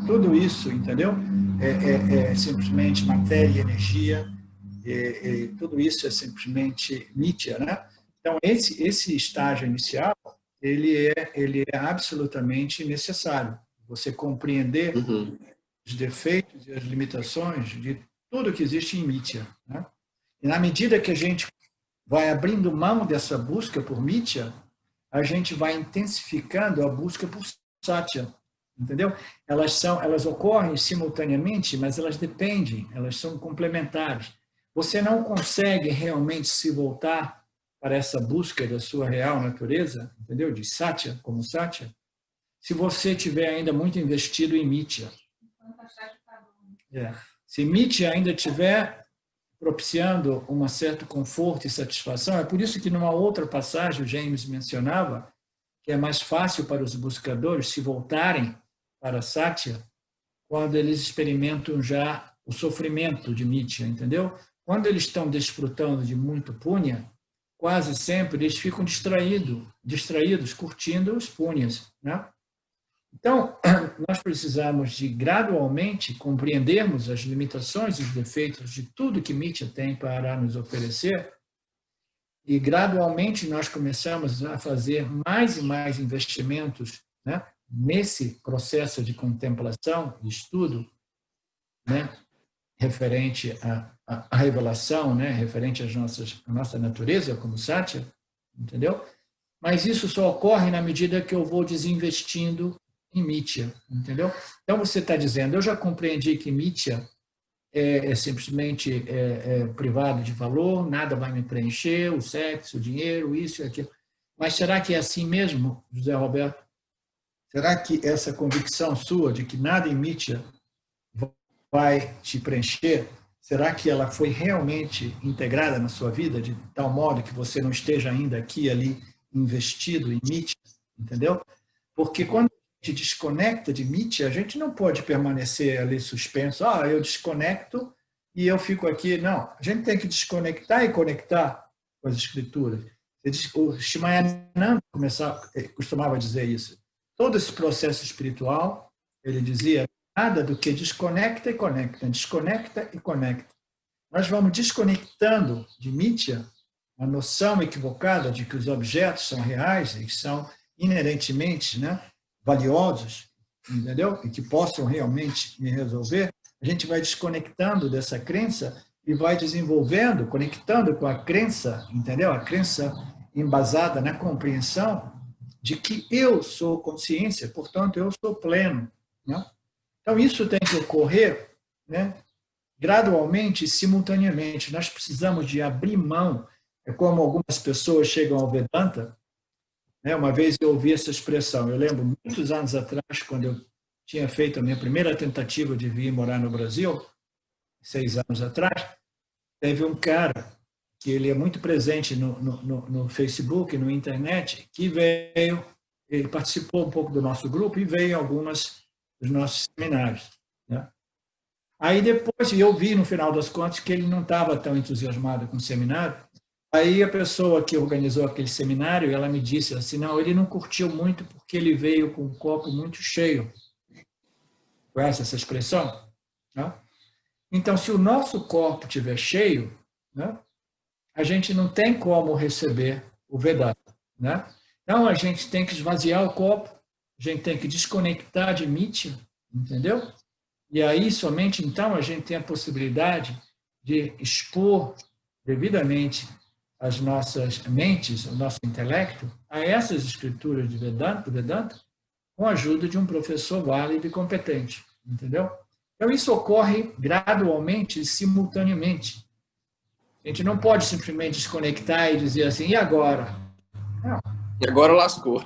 [SPEAKER 1] tudo isso, entendeu? É simplesmente matéria e energia, tudo isso é simplesmente Mítya, né? Então, esse estágio inicial, ele é absolutamente necessário. Você compreender os defeitos e as limitações de tudo que existe em Mítya, né? E na medida que a gente vai abrindo mão dessa busca por Mítya, a gente vai intensificando a busca por Satya, entendeu? Elas ocorrem simultaneamente, mas elas dependem, elas são complementares. Você não consegue realmente se voltar para essa busca da sua real natureza, entendeu? De Satya, como Satya, se você tiver ainda muito investido em Mítya. Se Mítya ainda tiver propiciando um certo conforto e satisfação. É por isso que, numa outra passagem, o James mencionava que é mais fácil para os buscadores se voltarem para Satya quando eles experimentam já o sofrimento de Mithya, entendeu? Quando eles estão desfrutando de muito punya, quase sempre eles ficam distraídos curtindo os punyas, né? Então, nós precisamos de gradualmente compreendermos as limitações e os defeitos de tudo que Mithya tem para nos oferecer, e gradualmente nós começamos a fazer mais e mais investimentos, né, nesse processo de contemplação, de estudo, né, referente à revelação, né, referente à nossa natureza como Satya, entendeu? Mas isso só ocorre na medida que eu vou desinvestindo em Mithya, entendeu? Então você está dizendo, eu já compreendi que Mithya é simplesmente privado de valor, nada vai me preencher, o sexo, o dinheiro, isso e aquilo. Mas será que é assim mesmo, José Roberto? Será que essa convicção sua de que nada em Mithya vai te preencher, será que ela foi realmente integrada na sua vida de tal modo que você não esteja ainda aqui e ali investido em Mithya, entendeu? Porque quando a gente desconecta de Mithya, a gente não pode permanecer ali suspenso, eu desconecto e eu fico aqui. Não, a gente tem que desconectar e conectar com as escrituras. O Shimayananda costumava dizer isso. Todo esse processo espiritual, ele dizia, nada do que desconecta e conecta, desconecta e conecta. Nós vamos desconectando de Mithya a noção equivocada de que os objetos são reais e são inerentemente, né, valiosos, entendeu? E que possam realmente me resolver. A gente vai desconectando dessa crença e vai desenvolvendo, conectando com a crença, entendeu? A crença embasada na compreensão de que eu sou consciência, portanto, eu sou pleno, né? Então, isso tem que ocorrer, né, gradualmente e simultaneamente. Nós precisamos de abrir mão. É como algumas pessoas chegam ao Vedanta. Uma vez eu ouvi essa expressão, eu lembro muitos anos atrás, quando eu tinha feito a minha primeira tentativa de vir morar no Brasil, 6 anos atrás, teve um cara que ele é muito presente no Facebook, no internet, que veio, ele participou um pouco do nosso grupo e veio em algumas dos nossos seminários, né? Aí depois eu vi, no final das contas, que ele não estava tão entusiasmado com o seminário. Aí a pessoa que organizou aquele seminário, ela me disse assim, não, ele não curtiu muito porque ele veio com um copo muito cheio. Conhece essa expressão? Né? Então, se o nosso copo estiver cheio, né, a gente não tem como receber o Vedanta, né? Então, a gente tem que esvaziar o copo, a gente tem que desconectar de Mithya, entendeu? E aí, somente então, a gente tem a possibilidade de expor devidamente as nossas mentes, o nosso intelecto, a essas escrituras de Vedanta, com a ajuda de um professor válido e competente, entendeu? Então, isso ocorre gradualmente e simultaneamente. A gente não pode simplesmente desconectar e dizer assim, e agora? Não.
[SPEAKER 3] E agora lascou.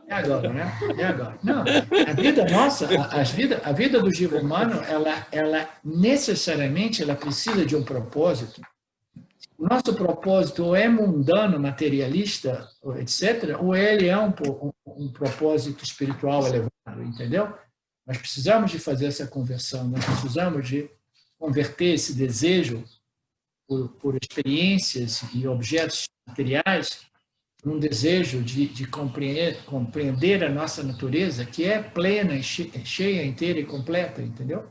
[SPEAKER 1] É agora, né? É agora. Não, a vida nossa, a vida do Jiva humano, ela necessariamente ela precisa de um propósito. O nosso propósito ou é mundano, materialista, etc., ou ele é um propósito espiritual elevado, entendeu? Nós precisamos de fazer essa conversão, nós precisamos de converter esse desejo por experiências e objetos materiais num desejo de compreender a nossa natureza, que é plena, cheia, inteira e completa, entendeu?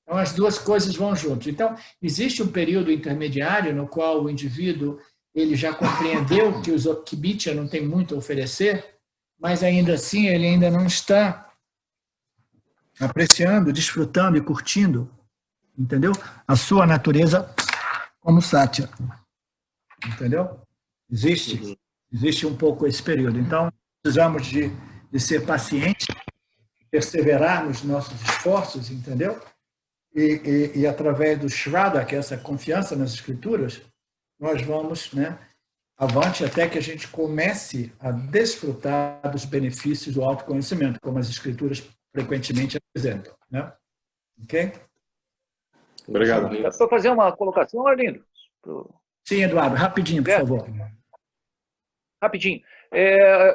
[SPEAKER 1] Então, as duas coisas vão juntos. Então, existe um período intermediário no qual o indivíduo ele já compreendeu que Mithya não tem muito a oferecer, mas ainda assim ele ainda não está apreciando, desfrutando e curtindo, entendeu? A sua natureza como Satya, entendeu? Existe um pouco esse período. Então, precisamos de ser pacientes, perseverar nos nossos esforços, entendeu? E através do Shraddha, que é essa confiança nas escrituras, nós vamos, né, avante até que a gente comece a desfrutar dos benefícios do autoconhecimento, como as escrituras frequentemente apresentam, né? Ok?
[SPEAKER 3] Obrigado.
[SPEAKER 5] Para fazer uma colocação, Arlindo?
[SPEAKER 1] Sim, Eduardo, rapidinho, por favor.
[SPEAKER 5] Rapidinho.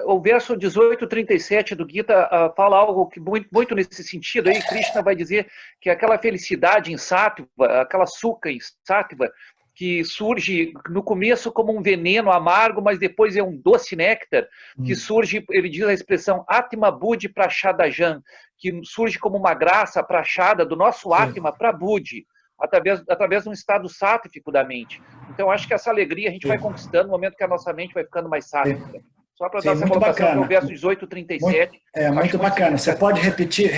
[SPEAKER 5] O verso 18:37 do Gita fala algo que muito nesse sentido. Aí Krishna vai dizer que aquela felicidade em Sattva, aquela sukha em Sattva, que surge no começo como um veneno amargo, mas depois é um doce néctar, que surge, ele diz a expressão Atma Buddhi Prashadajan, que surge como uma graça prachada do nosso Atma para Buddhi, através de um estado sátrico da mente. Então, acho que essa alegria a gente vai conquistando no momento que a nossa mente vai ficando mais sátrica. Só para dar essa colocação, que é o verso 18:37.
[SPEAKER 1] Muito bacana. Você pode repetir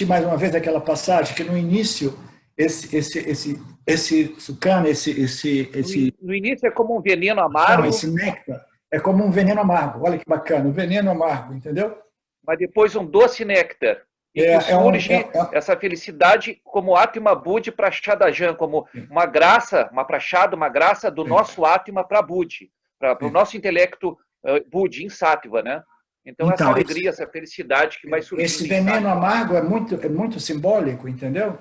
[SPEAKER 1] mais uma vez aquela passagem, que no início, esse sucana,
[SPEAKER 5] No início é como um veneno amargo.
[SPEAKER 1] Não, esse néctar é como um veneno amargo. Olha que bacana, um veneno amargo, entendeu?
[SPEAKER 5] Mas depois um doce néctar. E que surge essa felicidade como Atma Buddhi Prashadajan, como uma graça, uma prachada, uma graça do nosso Atma para Buddhi, para o nosso intelecto Buddhi, em Sattva, né? Então essa alegria, essa felicidade que vai surgir.
[SPEAKER 1] Esse veneno amargo é muito simbólico, entendeu?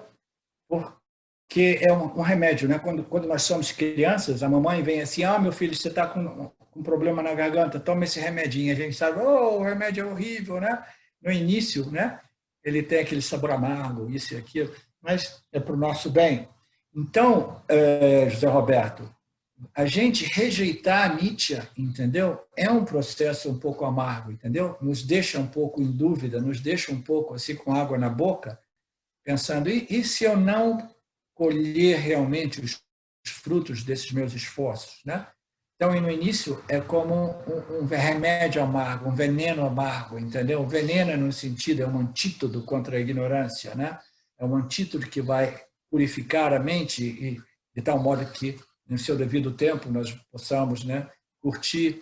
[SPEAKER 1] Porque é um remédio, né? Quando nós somos crianças, a mamãe vem assim, meu filho, você está com um problema na garganta, toma esse remedinho. A gente sabe, o remédio é horrível, né? No início, né? Ele tem aquele sabor amargo, isso e aquilo, mas é para o nosso bem. Então, José Roberto, a gente rejeitar a Nietzsche, entendeu? É um processo um pouco amargo, entendeu? Nos deixa um pouco em dúvida, nos deixa um pouco assim com água na boca, pensando, e se eu não colher realmente os frutos desses meus esforços, né? Então, no início, é como um remédio amargo, um veneno amargo, entendeu? O veneno, no sentido, é um antídoto contra a ignorância, né? É um antídoto que vai purificar a mente e de tal modo que, no seu devido tempo, nós possamos, né, curtir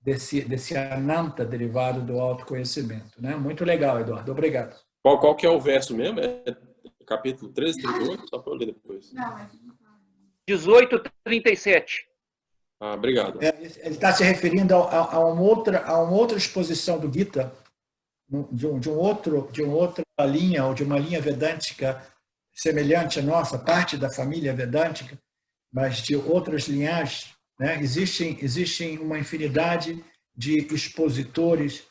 [SPEAKER 1] desse ananta derivado do autoconhecimento, né? Muito legal, Eduardo. Obrigado.
[SPEAKER 3] Qual que é o verso mesmo? É capítulo 13, 38? Só para eu ler depois.
[SPEAKER 2] Não, mas...
[SPEAKER 5] 18:37.
[SPEAKER 3] Obrigado.
[SPEAKER 1] Ele está se referindo a uma outra exposição do Gita, de outra linha, ou de uma linha vedântica semelhante à nossa, parte da família vedântica, mas de outras linhagens, né? Existem uma infinidade de expositores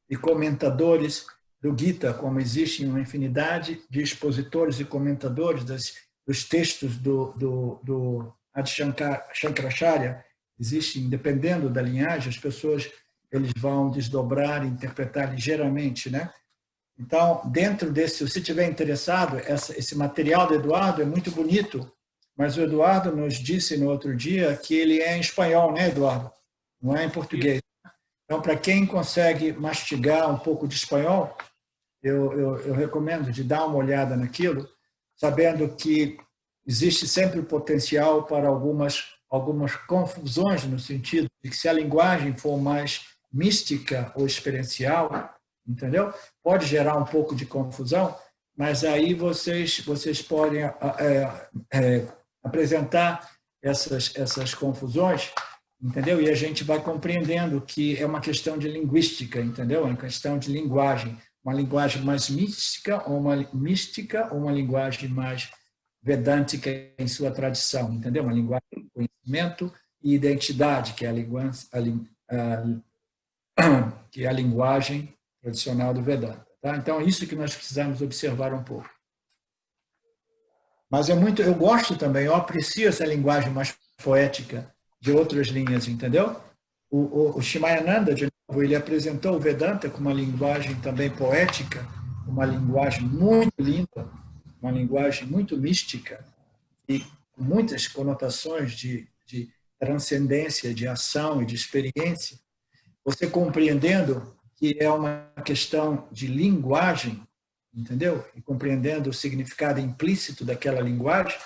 [SPEAKER 1] e comentadores do Gita, como existe uma infinidade de expositores e comentadores dos textos do Adi Shankaracharya. Existem, dependendo da linhagem, as pessoas eles vão desdobrar, interpretar ligeiramente, né? Então, dentro desse, se você estiver interessado, esse material do Eduardo é muito bonito, mas o Eduardo nos disse no outro dia que ele é em espanhol, né, Eduardo? Não é em português. Então, para quem consegue mastigar um pouco de espanhol, eu recomendo de dar uma olhada naquilo, sabendo que existe sempre o potencial para algumas confusões, no sentido de que se a linguagem for mais mística ou experiencial, entendeu? Pode gerar um pouco de confusão, mas aí vocês podem apresentar essas confusões, entendeu? E a gente vai compreendendo que é uma questão de linguística, entendeu? É uma questão de linguagem, uma linguagem mais mística ou uma linguagem mais vedântica em sua tradição, entendeu? Uma linguagem de conhecimento e identidade, que é a linguagem tradicional do Vedanta. Tá? Então, é isso que nós precisamos observar um pouco. Mas eu gosto também, eu aprecio essa linguagem mais poética de outras linhas, entendeu? O Shimayananda, de novo, ele apresentou o Vedanta com uma linguagem também poética, uma linguagem muito linda, uma linguagem muito mística e com muitas conotações de transcendência, de ação e de experiência. Você compreendendo que é uma questão de linguagem, entendeu? E compreendendo o significado implícito daquela linguagem,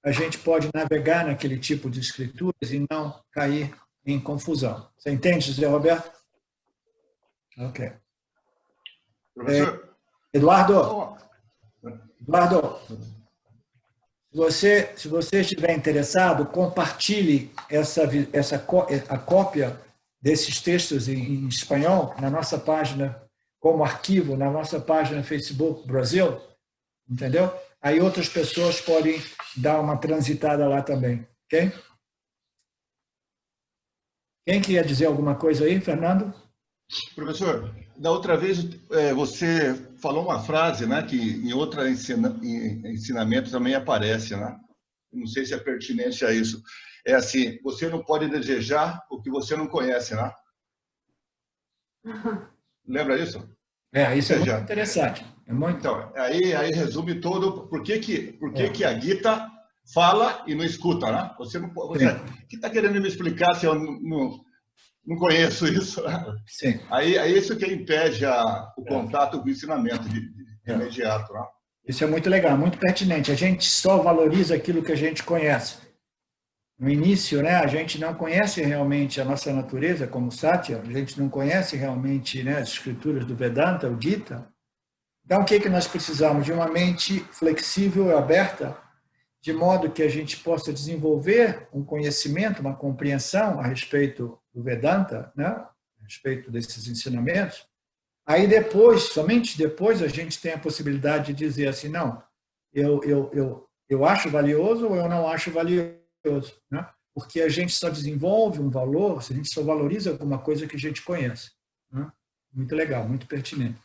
[SPEAKER 1] a gente pode navegar naquele tipo de escrituras e não cair em confusão. Você entende, José Roberto? Ok.
[SPEAKER 6] Professor?
[SPEAKER 1] Eduardo, se você estiver interessado, compartilhe a cópia desses textos em espanhol na nossa página, como arquivo, na nossa página Facebook Brasil, entendeu? aí outras pessoas podem dar uma transitada lá também, ok? Quem queria dizer alguma coisa aí, Fernando?
[SPEAKER 6] Professor, da outra vez você falou uma frase, né, que em outro ensinamento também aparece, né? Não sei se é pertinente a isso. É assim, você não pode desejar o que você não conhece, né? Lembra disso?
[SPEAKER 1] Isso é muito interessante. É muito...
[SPEAKER 6] Então, aí resume todo por que a Gita fala e não escuta, né? Você não pode. O que está querendo me explicar se eu não conheço isso? Né?
[SPEAKER 1] Sim.
[SPEAKER 6] Aí isso que impede o contato com o ensinamento de imediato, né?
[SPEAKER 1] Isso é muito legal, muito pertinente. A gente só valoriza aquilo que a gente conhece. No início, né, a gente não conhece realmente a nossa natureza como Satya, a gente não conhece realmente, né, as escrituras do Vedanta, o Gita. Então, o que nós precisamos? De uma mente flexível e aberta, de modo que a gente possa desenvolver um conhecimento, uma compreensão a respeito do Vedanta, né, a respeito desses ensinamentos. Aí depois, somente depois, a gente tem a possibilidade de dizer assim, não, eu acho valioso ou eu não acho valioso. Né? Porque a gente só desenvolve um valor, se a gente só valoriza alguma coisa que a gente conhece. Né? Muito legal, muito pertinente.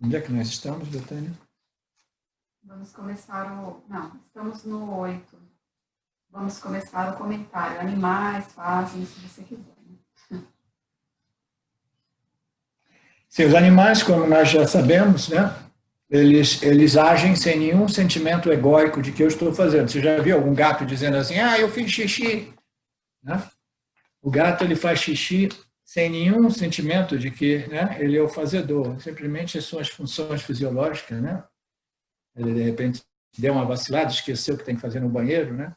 [SPEAKER 1] Onde é que nós estamos, Betânia?
[SPEAKER 2] Vamos começar Não, estamos no 8. Vamos começar o comentário. Animais fazem, se você quiser.
[SPEAKER 1] Sim, os animais, como nós já sabemos, né, eles agem sem nenhum sentimento egóico de que eu estou fazendo. Você já viu algum gato dizendo assim, eu fiz xixi? Né? O gato ele faz xixi sem nenhum sentimento de que, né, ele é o fazedor. Simplesmente são as funções fisiológicas. Né? Ele, de repente, deu uma vacilada, esqueceu que tem que fazer no banheiro, né?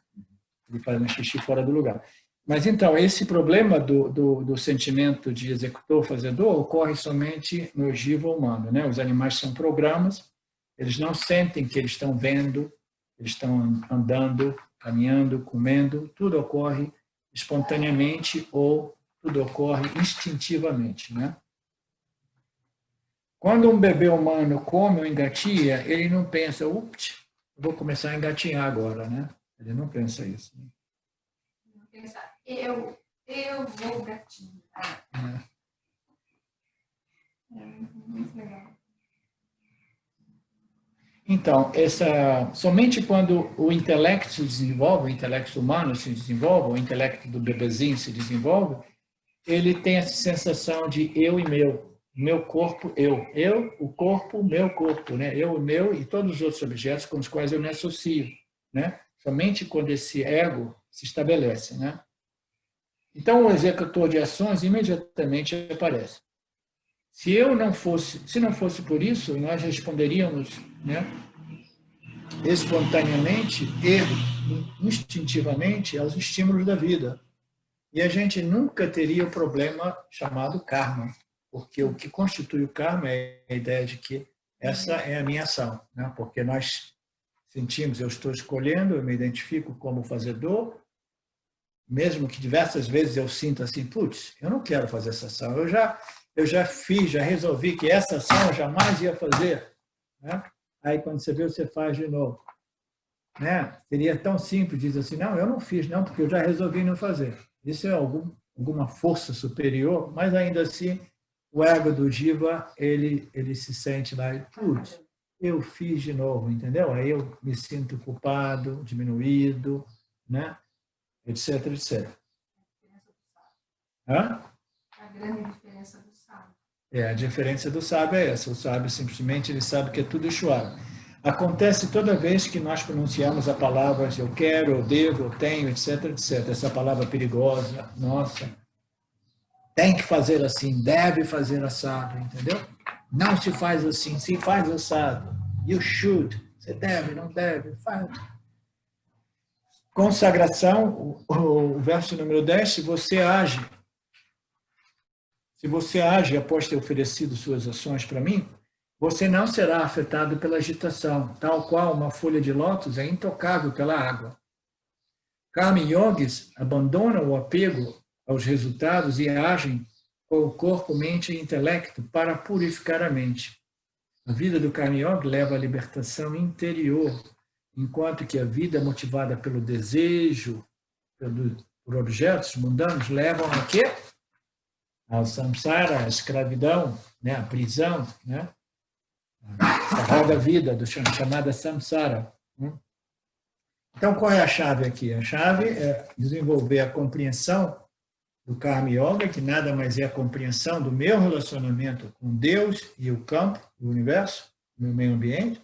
[SPEAKER 1] Ele faz um xixi fora do lugar. Mas, então, esse problema do sentimento de executor-fazedor ocorre somente no jiva humano. Né? Os animais são programas, eles não sentem que eles estão vendo, eles estão andando, caminhando, comendo, tudo ocorre espontaneamente ou tudo ocorre instintivamente. Né? Quando um bebê humano come ou engatinha, ele não pensa, ups, vou começar a engatinhar agora. Né? Ele não pensa isso. Né?
[SPEAKER 4] Eu vou gatinho. Muito legal.
[SPEAKER 1] Então, somente quando o intelecto se desenvolve, o intelecto humano se desenvolve, o intelecto do bebezinho se desenvolve, ele tem essa sensação de eu e meu corpo, eu, o corpo, meu corpo, né? Eu, meu e todos os outros objetos com os quais eu me associo, né? Somente quando esse ego se estabelece, né? Então, o executor de ações imediatamente aparece. Se não fosse por isso, nós responderíamos, né, espontaneamente e instintivamente aos estímulos da vida. E a gente nunca teria o problema chamado karma, porque o que constitui o karma é a ideia de que essa é a minha ação, né? Porque nós sentimos, eu estou escolhendo, eu me identifico como fazedor, mesmo que diversas vezes eu sinta assim, putz, eu não quero fazer essa ação, eu já fiz, já resolvi que essa ação eu jamais ia fazer. Né? Aí, quando você vê, você faz de novo. Né? Seria tão simples, diz assim, não, eu não fiz, não, porque eu já resolvi não fazer. Isso é alguma força superior, mas ainda assim, o ego do jiva, ele se sente lá, putz, eu fiz de novo, entendeu? Aí eu me sinto culpado, diminuído, né? Etc, etc. Hã?
[SPEAKER 4] A grande diferença do sábio.
[SPEAKER 1] A diferença do sábio é essa. O sábio simplesmente ele sabe que é tudo Ishvara. Acontece toda vez que nós pronunciamos a palavra eu quero, eu devo, eu tenho, etc, etc. Essa palavra perigosa, nossa, tem que fazer assim, deve fazer assado, entendeu? Não se faz assim, se faz assado. You should. Você deve, não deve, faz. Consagração, o verso número 10, se você age após ter oferecido suas ações para mim, você não será afetado pela agitação, tal qual uma folha de lótus é intocável pela água. Karma Yogis abandonam o apego aos resultados e agem com o corpo, mente e intelecto para purificar a mente. A vida do Karma Yoga leva à libertação interior, enquanto que a vida motivada pelo desejo por objetos mundanos levam a quê? Ao samsara, a escravidão, né? A prisão, né? A roda vida, chamada samsara. Então, qual é a chave aqui? A chave é desenvolver a compreensão do Karma Yoga, que nada mais é a compreensão do meu relacionamento com Deus e o campo, o universo, o meu meio ambiente,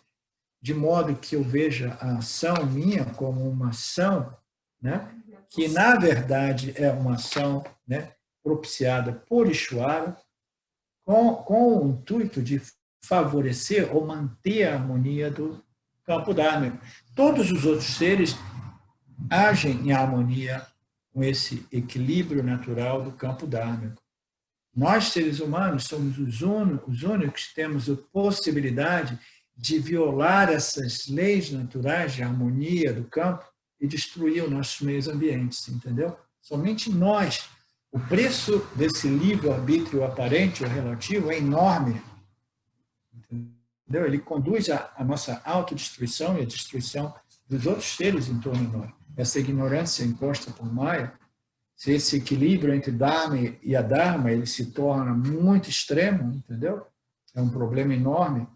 [SPEAKER 1] de modo que eu veja a ação minha como uma ação, né, que, na verdade, é uma ação, né, propiciada por Ishvara, com o intuito de favorecer ou manter a harmonia do campo dharmico. Todos os outros seres agem em harmonia com esse equilíbrio natural do campo dharmico. Nós, seres humanos, somos os únicos que temos a possibilidade de violar essas leis naturais de harmonia do campo e destruir os nossos meios ambientes, entendeu? Somente nós. O preço desse livre-arbítrio aparente ou relativo é enorme, entendeu? Ele conduz à nossa autodestruição e à destruição dos outros seres em torno de nós. Essa ignorância imposta por Maya, se esse equilíbrio entre Dharma e Adharma ele se torna muito extremo, entendeu? É um problema enorme.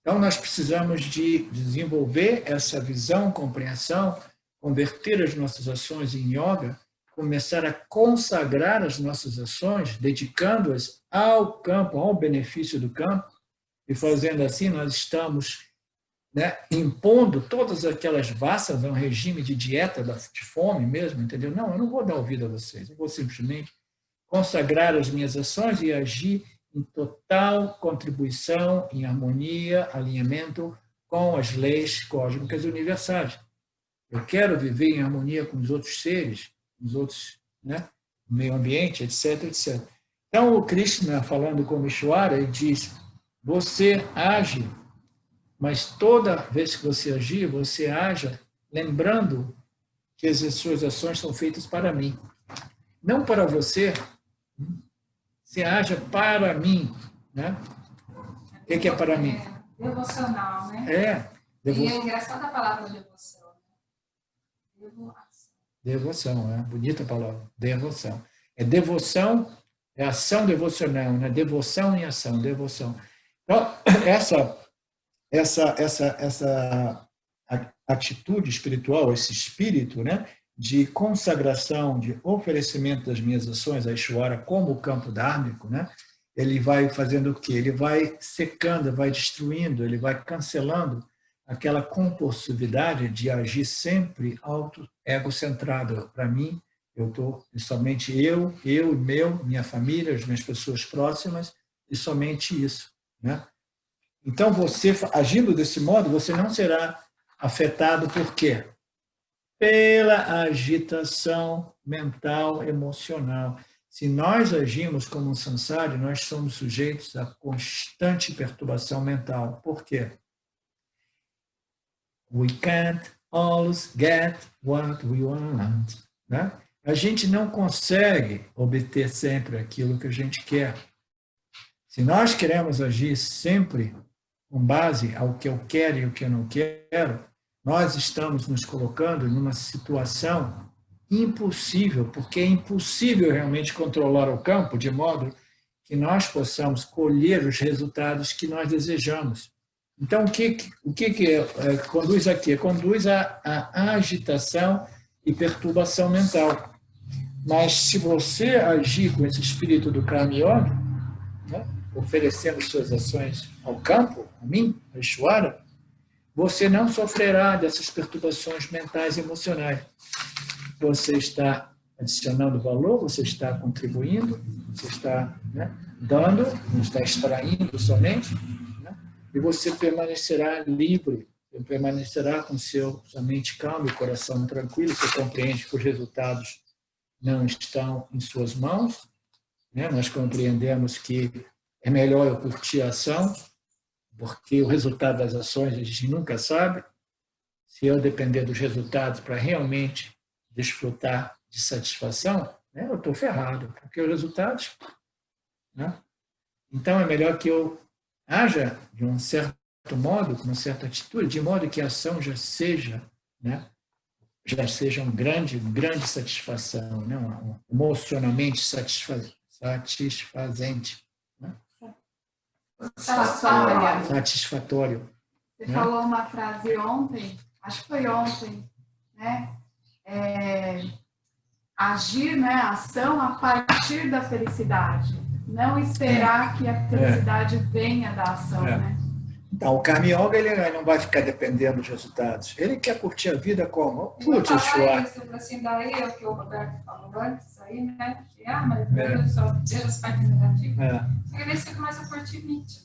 [SPEAKER 1] Então, nós precisamos de desenvolver essa visão, compreensão, converter as nossas ações em yoga, começar a consagrar as nossas ações, dedicando-as ao campo, ao benefício do campo, e fazendo assim, nós estamos, né, impondo todas aquelas vassas a um regime de dieta, de fome mesmo, entendeu? Não, eu não vou dar ouvido a vocês, eu vou simplesmente consagrar as minhas ações e agir em total contribuição, em harmonia, alinhamento com as leis cósmicas universais. Eu quero viver em harmonia com os outros seres, com os outros, né, meio ambiente, etc, etc. Então, o Krishna, falando com Ishvara, ele diz, você age, mas toda vez que você agir, você haja lembrando que as suas ações são feitas para mim. Não para você, você haja para mim, né? O que é para mim?
[SPEAKER 4] Devocional, né?
[SPEAKER 1] E
[SPEAKER 4] é engraçada a palavra devoção.
[SPEAKER 1] Devoção, é bonita a palavra, devoção. É devoção, é ação devocional, né? Devoção em ação, devoção. Então, essa atitude espiritual, esse espírito, né, de consagração, de oferecimento das minhas ações a Ishvara como o campo dármico, né, ele vai fazendo o quê? Ele vai secando, vai destruindo, ele vai cancelando aquela compulsividade de agir sempre auto-egocentrado. Para mim, eu estou somente eu, minha família, as minhas pessoas próximas, e somente isso, né? Então, você, agindo desse modo, você não será afetado por quê? Pela agitação mental, emocional. Se nós agimos como um samsara, nós somos sujeitos a constante perturbação mental. Por quê? We can't always get what we want. Né? A gente não consegue obter sempre aquilo que a gente quer. Se nós queremos agir sempre com base ao que eu quero e o que eu não quero, nós estamos nos colocando numa situação impossível, porque é impossível realmente controlar o campo de modo que nós possamos colher os resultados que nós desejamos. Então, o que conduz aqui? Conduz à agitação e perturbação mental. Mas se você agir com esse espírito do Karma Yoga, né, oferecendo suas ações ao campo, a mim, a Ishvara, você não sofrerá dessas perturbações mentais e emocionais. Você está adicionando valor, você está contribuindo, você está, né, dando, não está extraindo somente, né, e você permanecerá livre, permanecerá com sua mente calma e coração tranquilo, você compreende que os resultados não estão em suas mãos, né? Nós compreendemos que é melhor eu curtir a ação, porque o resultado das ações a gente nunca sabe. Se eu depender dos resultados para realmente desfrutar de satisfação, né, eu estou ferrado, porque os resultados... Né? Então, é melhor que eu haja de um certo modo, com uma certa atitude, de modo que a ação já seja, né, uma grande satisfação, né, emocionalmente satisfazente, né? Satisfatório.
[SPEAKER 2] Você falou uma frase ontem, acho que foi ontem, né? Agir, né? Ação a partir da felicidade. Não esperar que a felicidade venha da ação, né?
[SPEAKER 1] Então, o Karma Yoga, ele não vai ficar dependendo dos resultados. Ele quer curtir a vida como? Putz,
[SPEAKER 4] assim, daí é o que o Roberto falou antes, aí, né? Que, mas eu só vejo as partes negativas. Só que aí você começa a curtir mídia.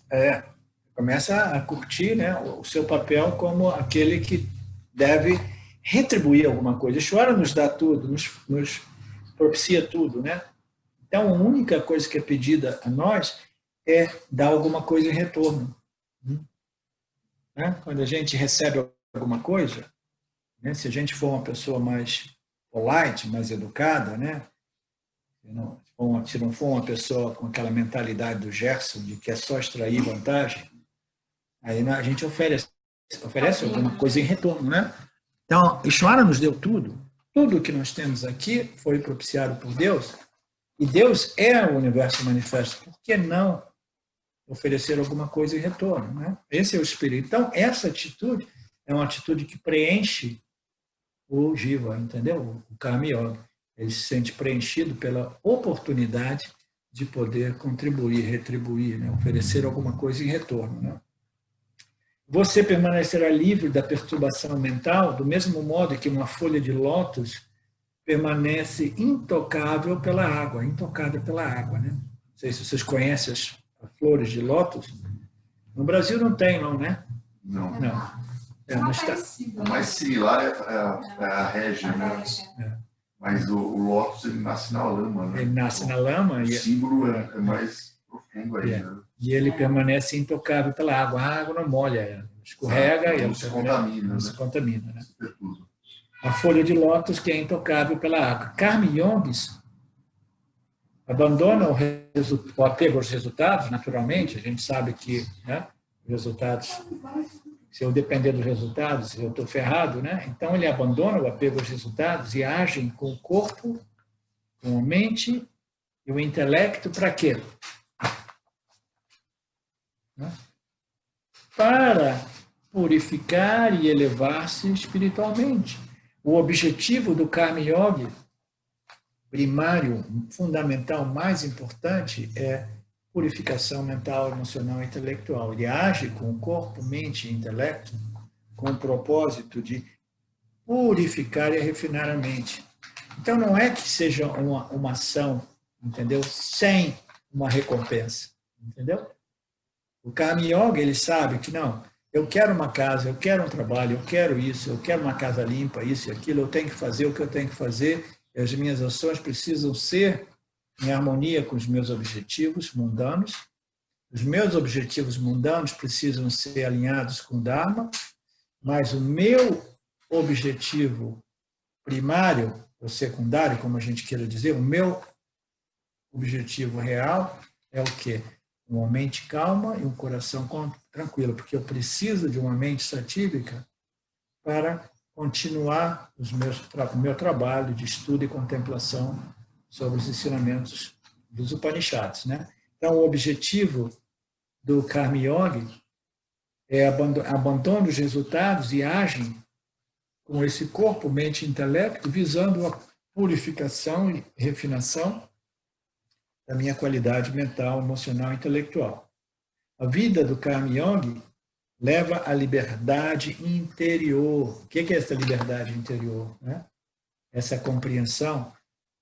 [SPEAKER 1] Começa a curtir, né, o seu papel como aquele que deve retribuir alguma coisa. O Ishvara nos dá tudo, nos propicia tudo, né? Então, a única coisa que é pedida a nós é dar alguma coisa em retorno. Né? Quando a gente recebe alguma coisa, né, se a gente for uma pessoa mais polite, mais educada, né, se não for uma pessoa com aquela mentalidade do Gerson, de que é só extrair vantagem, aí a gente oferece alguma coisa em retorno. Né? Então, Ishvara nos deu tudo. Tudo que nós temos aqui foi propiciado por Deus. E Deus é o universo manifesto. Por que não oferecer alguma coisa em retorno? Né? Esse é o espírito. Então, essa atitude é uma atitude que preenche o Jiva, entendeu? O Karma Yoga. Ele se sente preenchido pela oportunidade de poder contribuir, retribuir, né? Oferecer alguma coisa em retorno. Né? Você permanecerá livre da perturbação mental, do mesmo modo que uma folha de lótus permanece intocável pela água, intocada pela água. Né? Não sei se vocês conhecem as flores de lótus. No Brasil não tem, não, né?
[SPEAKER 7] Não.
[SPEAKER 1] Não.
[SPEAKER 7] O mais similar é a régia, né? Mas o lótus, ele nasce na lama, né?
[SPEAKER 1] Ele nasce na lama.
[SPEAKER 7] O símbolo é mais profundo aí, né?
[SPEAKER 1] E ele permanece intocável pela água. A água não molha, escorrega e
[SPEAKER 7] não
[SPEAKER 1] se contamina. Né? A folha de lótus que é intocável pela água. Karma Yogis abandonam o apego aos resultados, naturalmente. A gente sabe que, né, os resultados, se eu depender dos resultados, eu estou ferrado, né? Então, ele abandona o apego aos resultados e agem com o corpo, com a mente e o intelecto para quê? Para purificar e elevar-se espiritualmente. O objetivo do Karma Yoga primário, fundamental, mais importante é purificação mental, emocional e intelectual. Ele age com o corpo, mente e intelecto com o propósito de purificar e refinar a mente. Então, não é que seja uma ação, entendeu? Sem uma recompensa, entendeu? O Karma Yoga, ele sabe que não, eu quero uma casa, eu quero um trabalho, eu quero isso, eu quero uma casa limpa, isso e aquilo, eu tenho que fazer o que eu tenho que fazer, e as minhas ações precisam ser em harmonia com os meus objetivos mundanos. Os meus objetivos mundanos precisam ser alinhados com o Dharma, mas o meu objetivo primário, ou secundário, como a gente queira dizer, o meu objetivo real é o quê? Uma mente calma e um coração tranquilo, porque eu preciso de uma mente satívica para continuar o meu trabalho de estudo e contemplação sobre os ensinamentos dos Upanishads. Né? Então, o objetivo do Karma Yoga é abandono dos resultados e agem com esse corpo, mente e intelecto, visando a purificação e refinação da minha qualidade mental, emocional e intelectual. A vida do Karma Yoga leva à liberdade interior. O que é essa liberdade interior? Né? Essa compreensão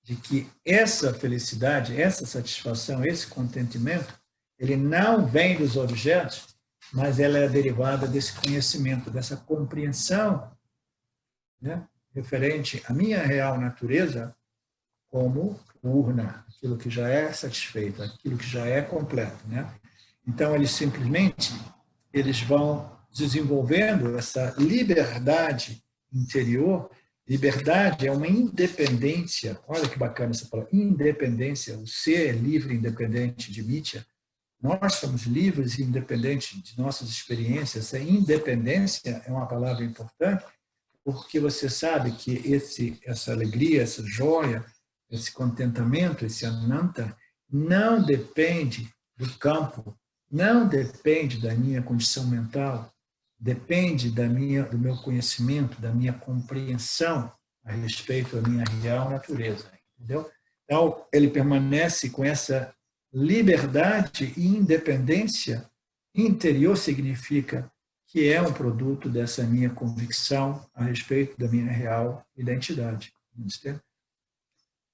[SPEAKER 1] de que essa felicidade, essa satisfação, esse contentamento, ele não vem dos objetos, mas ela é derivada desse conhecimento, dessa compreensão, né, referente à minha real natureza como urna, aquilo que já é satisfeito, aquilo que já é completo. Né? Então, eles vão desenvolvendo essa liberdade interior Liberdade é uma independência, olha que bacana essa palavra, independência, o ser é livre e independente de Mitya. Nós somos livres e independentes de nossas experiências. Essa independência é uma palavra importante, porque você sabe que essa alegria, essa joia, esse contentamento, esse ananta, não depende do campo, não depende da minha condição mental, depende do meu conhecimento, da minha compreensão a respeito da minha real natureza. Entendeu? Então, ele permanece com essa liberdade e independência interior, significa que é um produto dessa minha convicção a respeito da minha real identidade. Entendeu?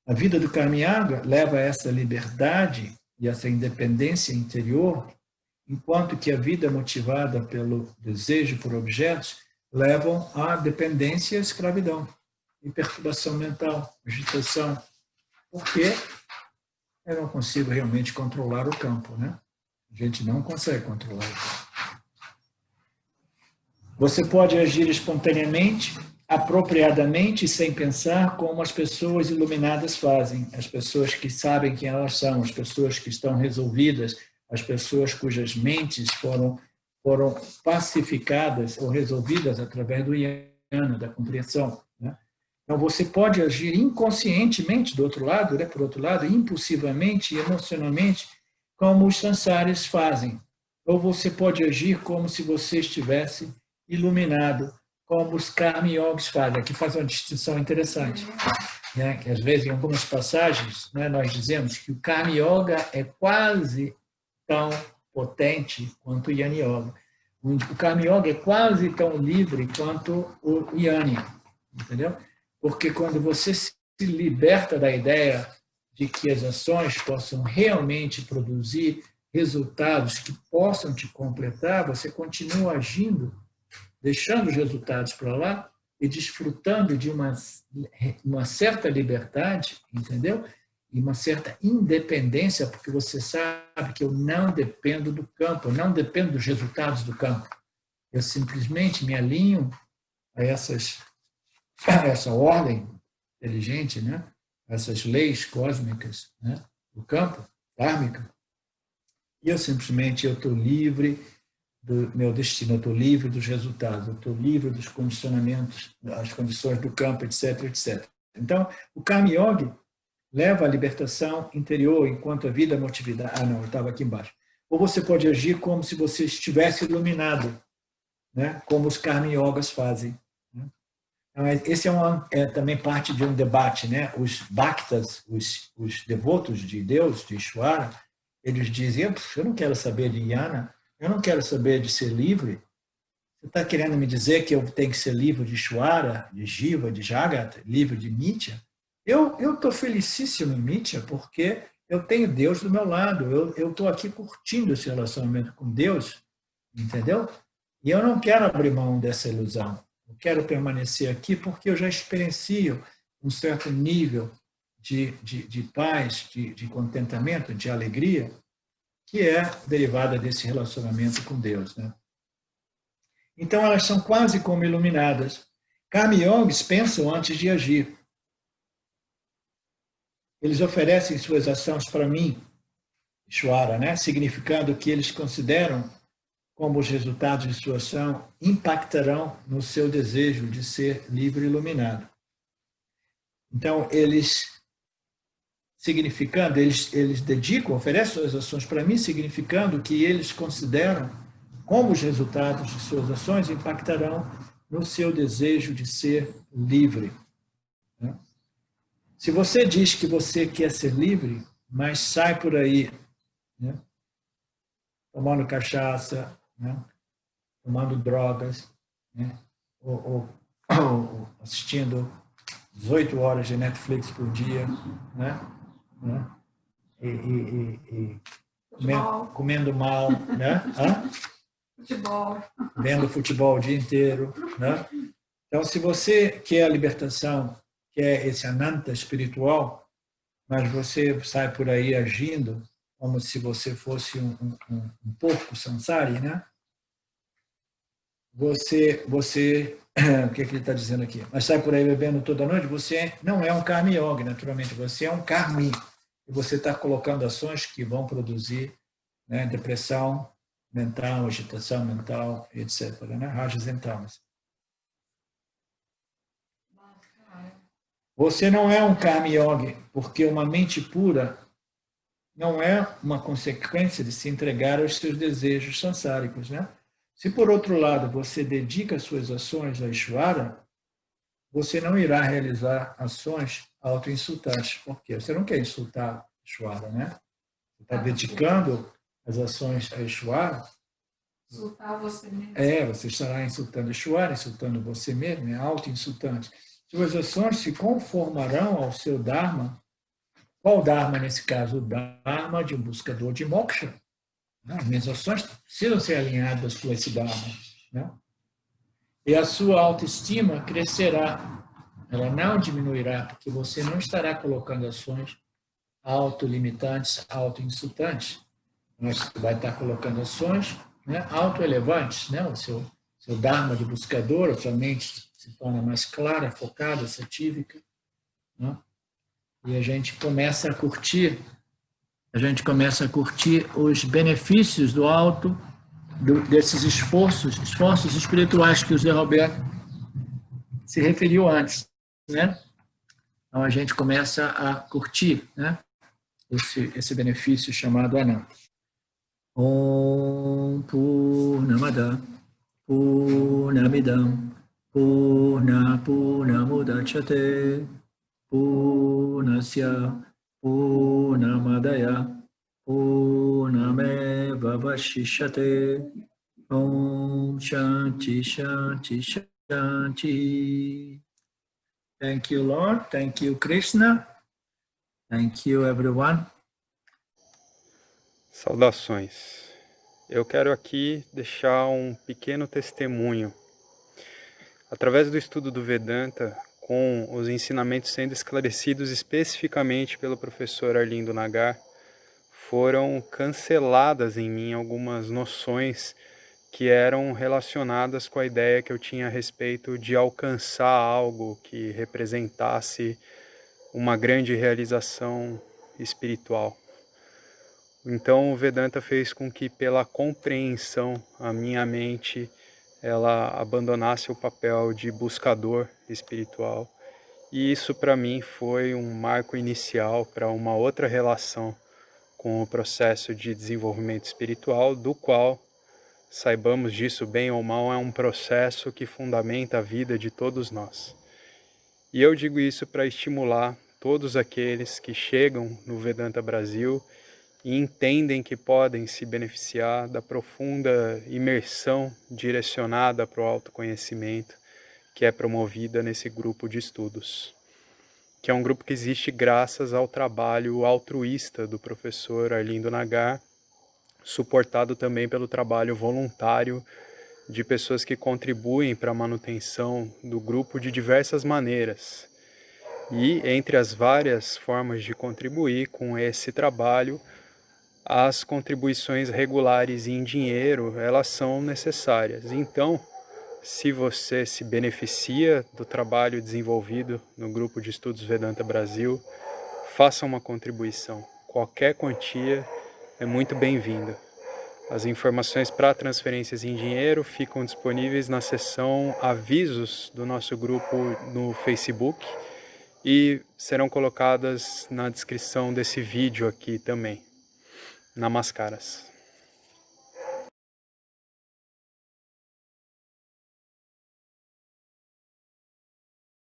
[SPEAKER 1] A vida do Karma Yoga leva a essa liberdade e essa independência interior, enquanto que a vida motivada pelo desejo por objetos levam à dependência e à escravidão, e perturbação mental, agitação, porque eu não consigo realmente controlar o campo, né? A gente não consegue controlar o campo. Você pode agir espontaneamente, apropriadamente, sem pensar, como as pessoas iluminadas fazem, as pessoas que sabem quem elas são, as pessoas que estão resolvidas, as pessoas cujas mentes foram pacificadas ou resolvidas através do jnana, da compreensão. Né? Então, você pode agir inconscientemente, do outro lado, né? Por outro lado, impulsivamente e emocionalmente, como os sansaris fazem. Ou você pode agir como se você estivesse iluminado, como os Karma Yogis fazem. Aqui faz uma distinção interessante. Né? Que às vezes, em algumas passagens, né, nós dizemos que o Karma Yoga é quase tão potente quanto o Jnana Yoga. O Karma Yoga é quase tão livre quanto o Jnana, entendeu? Porque quando você se liberta da ideia de que as ações possam realmente produzir resultados que possam te completar, você continua agindo, deixando os resultados para lá e desfrutando de uma certa liberdade, entendeu? E uma certa independência, porque você sabe que eu não dependo do campo, eu não dependo dos resultados do campo. Eu simplesmente me alinho a essa ordem inteligente, né? Essas leis cósmicas, né? Do campo, kármica, e eu simplesmente estou livre do meu destino, eu estou livre dos resultados, eu estou livre dos condicionamentos, das condições do campo, etc, etc. Então, o Karma Yoga leva à libertação interior enquanto a vida motividade... Ah, não, eu estava aqui embaixo. Ou você pode agir como se você estivesse iluminado, né? Como os Karma Yogas fazem. Né? Então, esse é também parte de um debate. Né? Os Bhaktas, os devotos de Deus, de Ishvara, eles dizem, eu não quero saber de jnana, eu não quero saber de ser livre. Você está querendo me dizer que eu tenho que ser livre de Ishvara, de Jiva, de Jagat, livre de Mitya? Eu estou felicíssimo em Mitya porque eu tenho Deus do meu lado. Eu estou aqui curtindo esse relacionamento com Deus, entendeu? E eu não quero abrir mão dessa ilusão. Eu quero permanecer aqui porque eu já experiencio um certo nível de paz, de contentamento, de alegria, que é derivada desse relacionamento com Deus. Né? Então, elas são quase como iluminadas. Karma Yogis pensam antes de agir. Eles oferecem suas ações para mim, Ishvara, né? Significando que eles consideram como os resultados de sua ação impactarão no seu desejo de ser livre e iluminado. Então, eles dedicam, oferecem suas ações para mim, significando que eles consideram como os resultados de suas ações impactarão no seu desejo de ser livre. Né? Se você diz que você quer ser livre, mas sai por aí, né? Tomando cachaça, né? Tomando drogas, né? ou assistindo 18 horas de Netflix por dia, né? E comendo mal, né?
[SPEAKER 2] Futebol.
[SPEAKER 1] Vendo futebol o dia inteiro. Né? Então, se você quer a libertação, quer esse ananta espiritual, mas você sai por aí agindo como se você fosse um porco sansari, né? Você O que ele está dizendo aqui? Mas sai por aí bebendo toda noite, você não é um karma yogi, naturalmente, você é um karmi. E você está colocando ações que vão produzir, né, depressão mental, agitação mental, etc. Né? Rajas e tamas. Você não é um karma yogi, porque uma mente pura não é uma consequência de se entregar aos seus desejos sansáricos, né? Se, por outro lado, você dedica suas ações a Ishvara, você não irá realizar ações autoinsultantes. Por quê? Você não quer insultar Ishvara, né? Você está dedicando as ações a Ishvara.
[SPEAKER 2] Insultar você mesmo.
[SPEAKER 1] Você estará insultando Ishvara, insultando você mesmo, é autoinsultante. Suas ações se conformarão ao seu Dharma. Qual Dharma nesse caso? O Dharma de um buscador de moksha. As minhas ações precisam ser alinhadas com esse Dharma. Né? E a sua autoestima crescerá. Ela não diminuirá, porque você não estará colocando ações autolimitantes, autoinsultantes. Mas você vai estar colocando ações, né, autoelevantes. Né? O seu Dharma de buscador, a sua mente se torna mais clara, focada, satívica. Né? E a gente começa a curtir os benefícios do alto, desses esforços espirituais que o Zé Roberto se referiu antes, né? Então a gente começa a curtir, né, esse benefício chamado Ananta. Om Purnamada Purnamidam Purnamudachyate Purnasya Purnamadaya Purnameva Vashishyate Om Shanti Shanti Shanti. Thank you, Lord. Thank you, Krishna. Thank you, everyone.
[SPEAKER 8] Saudações. Eu quero aqui deixar um pequeno testemunho. Através do estudo do Vedanta, com os ensinamentos sendo esclarecidos especificamente pelo professor Arlindo Nagar, foram canceladas em mim algumas noções que eram relacionadas com a ideia que eu tinha a respeito de alcançar algo que representasse uma grande realização espiritual. Então o Vedanta fez com que, pela compreensão, a minha mente ela abandonasse o papel de buscador espiritual. E isso para mim foi um marco inicial para uma outra relação com o processo de desenvolvimento espiritual, do qual, saibamos disso bem ou mal, é um processo que fundamenta a vida de todos nós. E eu digo isso para estimular todos aqueles que chegam no Vedanta Brasil e entendem que podem se beneficiar da profunda imersão direcionada para o autoconhecimento que é promovida nesse grupo de estudos, que é um grupo que existe graças ao trabalho altruísta do professor Arlindo Nagar, suportado também pelo trabalho voluntário de pessoas que contribuem para a manutenção do grupo de diversas maneiras. E entre as várias formas de contribuir com esse trabalho, as contribuições regulares em dinheiro, elas são necessárias. Então, se você se beneficia do trabalho desenvolvido no Grupo de Estudos Vedanta Brasil, faça uma contribuição. Qualquer quantia é muito bem-vinda. As informações para transferências em dinheiro ficam disponíveis na seção Avisos do nosso grupo no Facebook e serão colocadas na descrição desse vídeo aqui também. Namaskaras.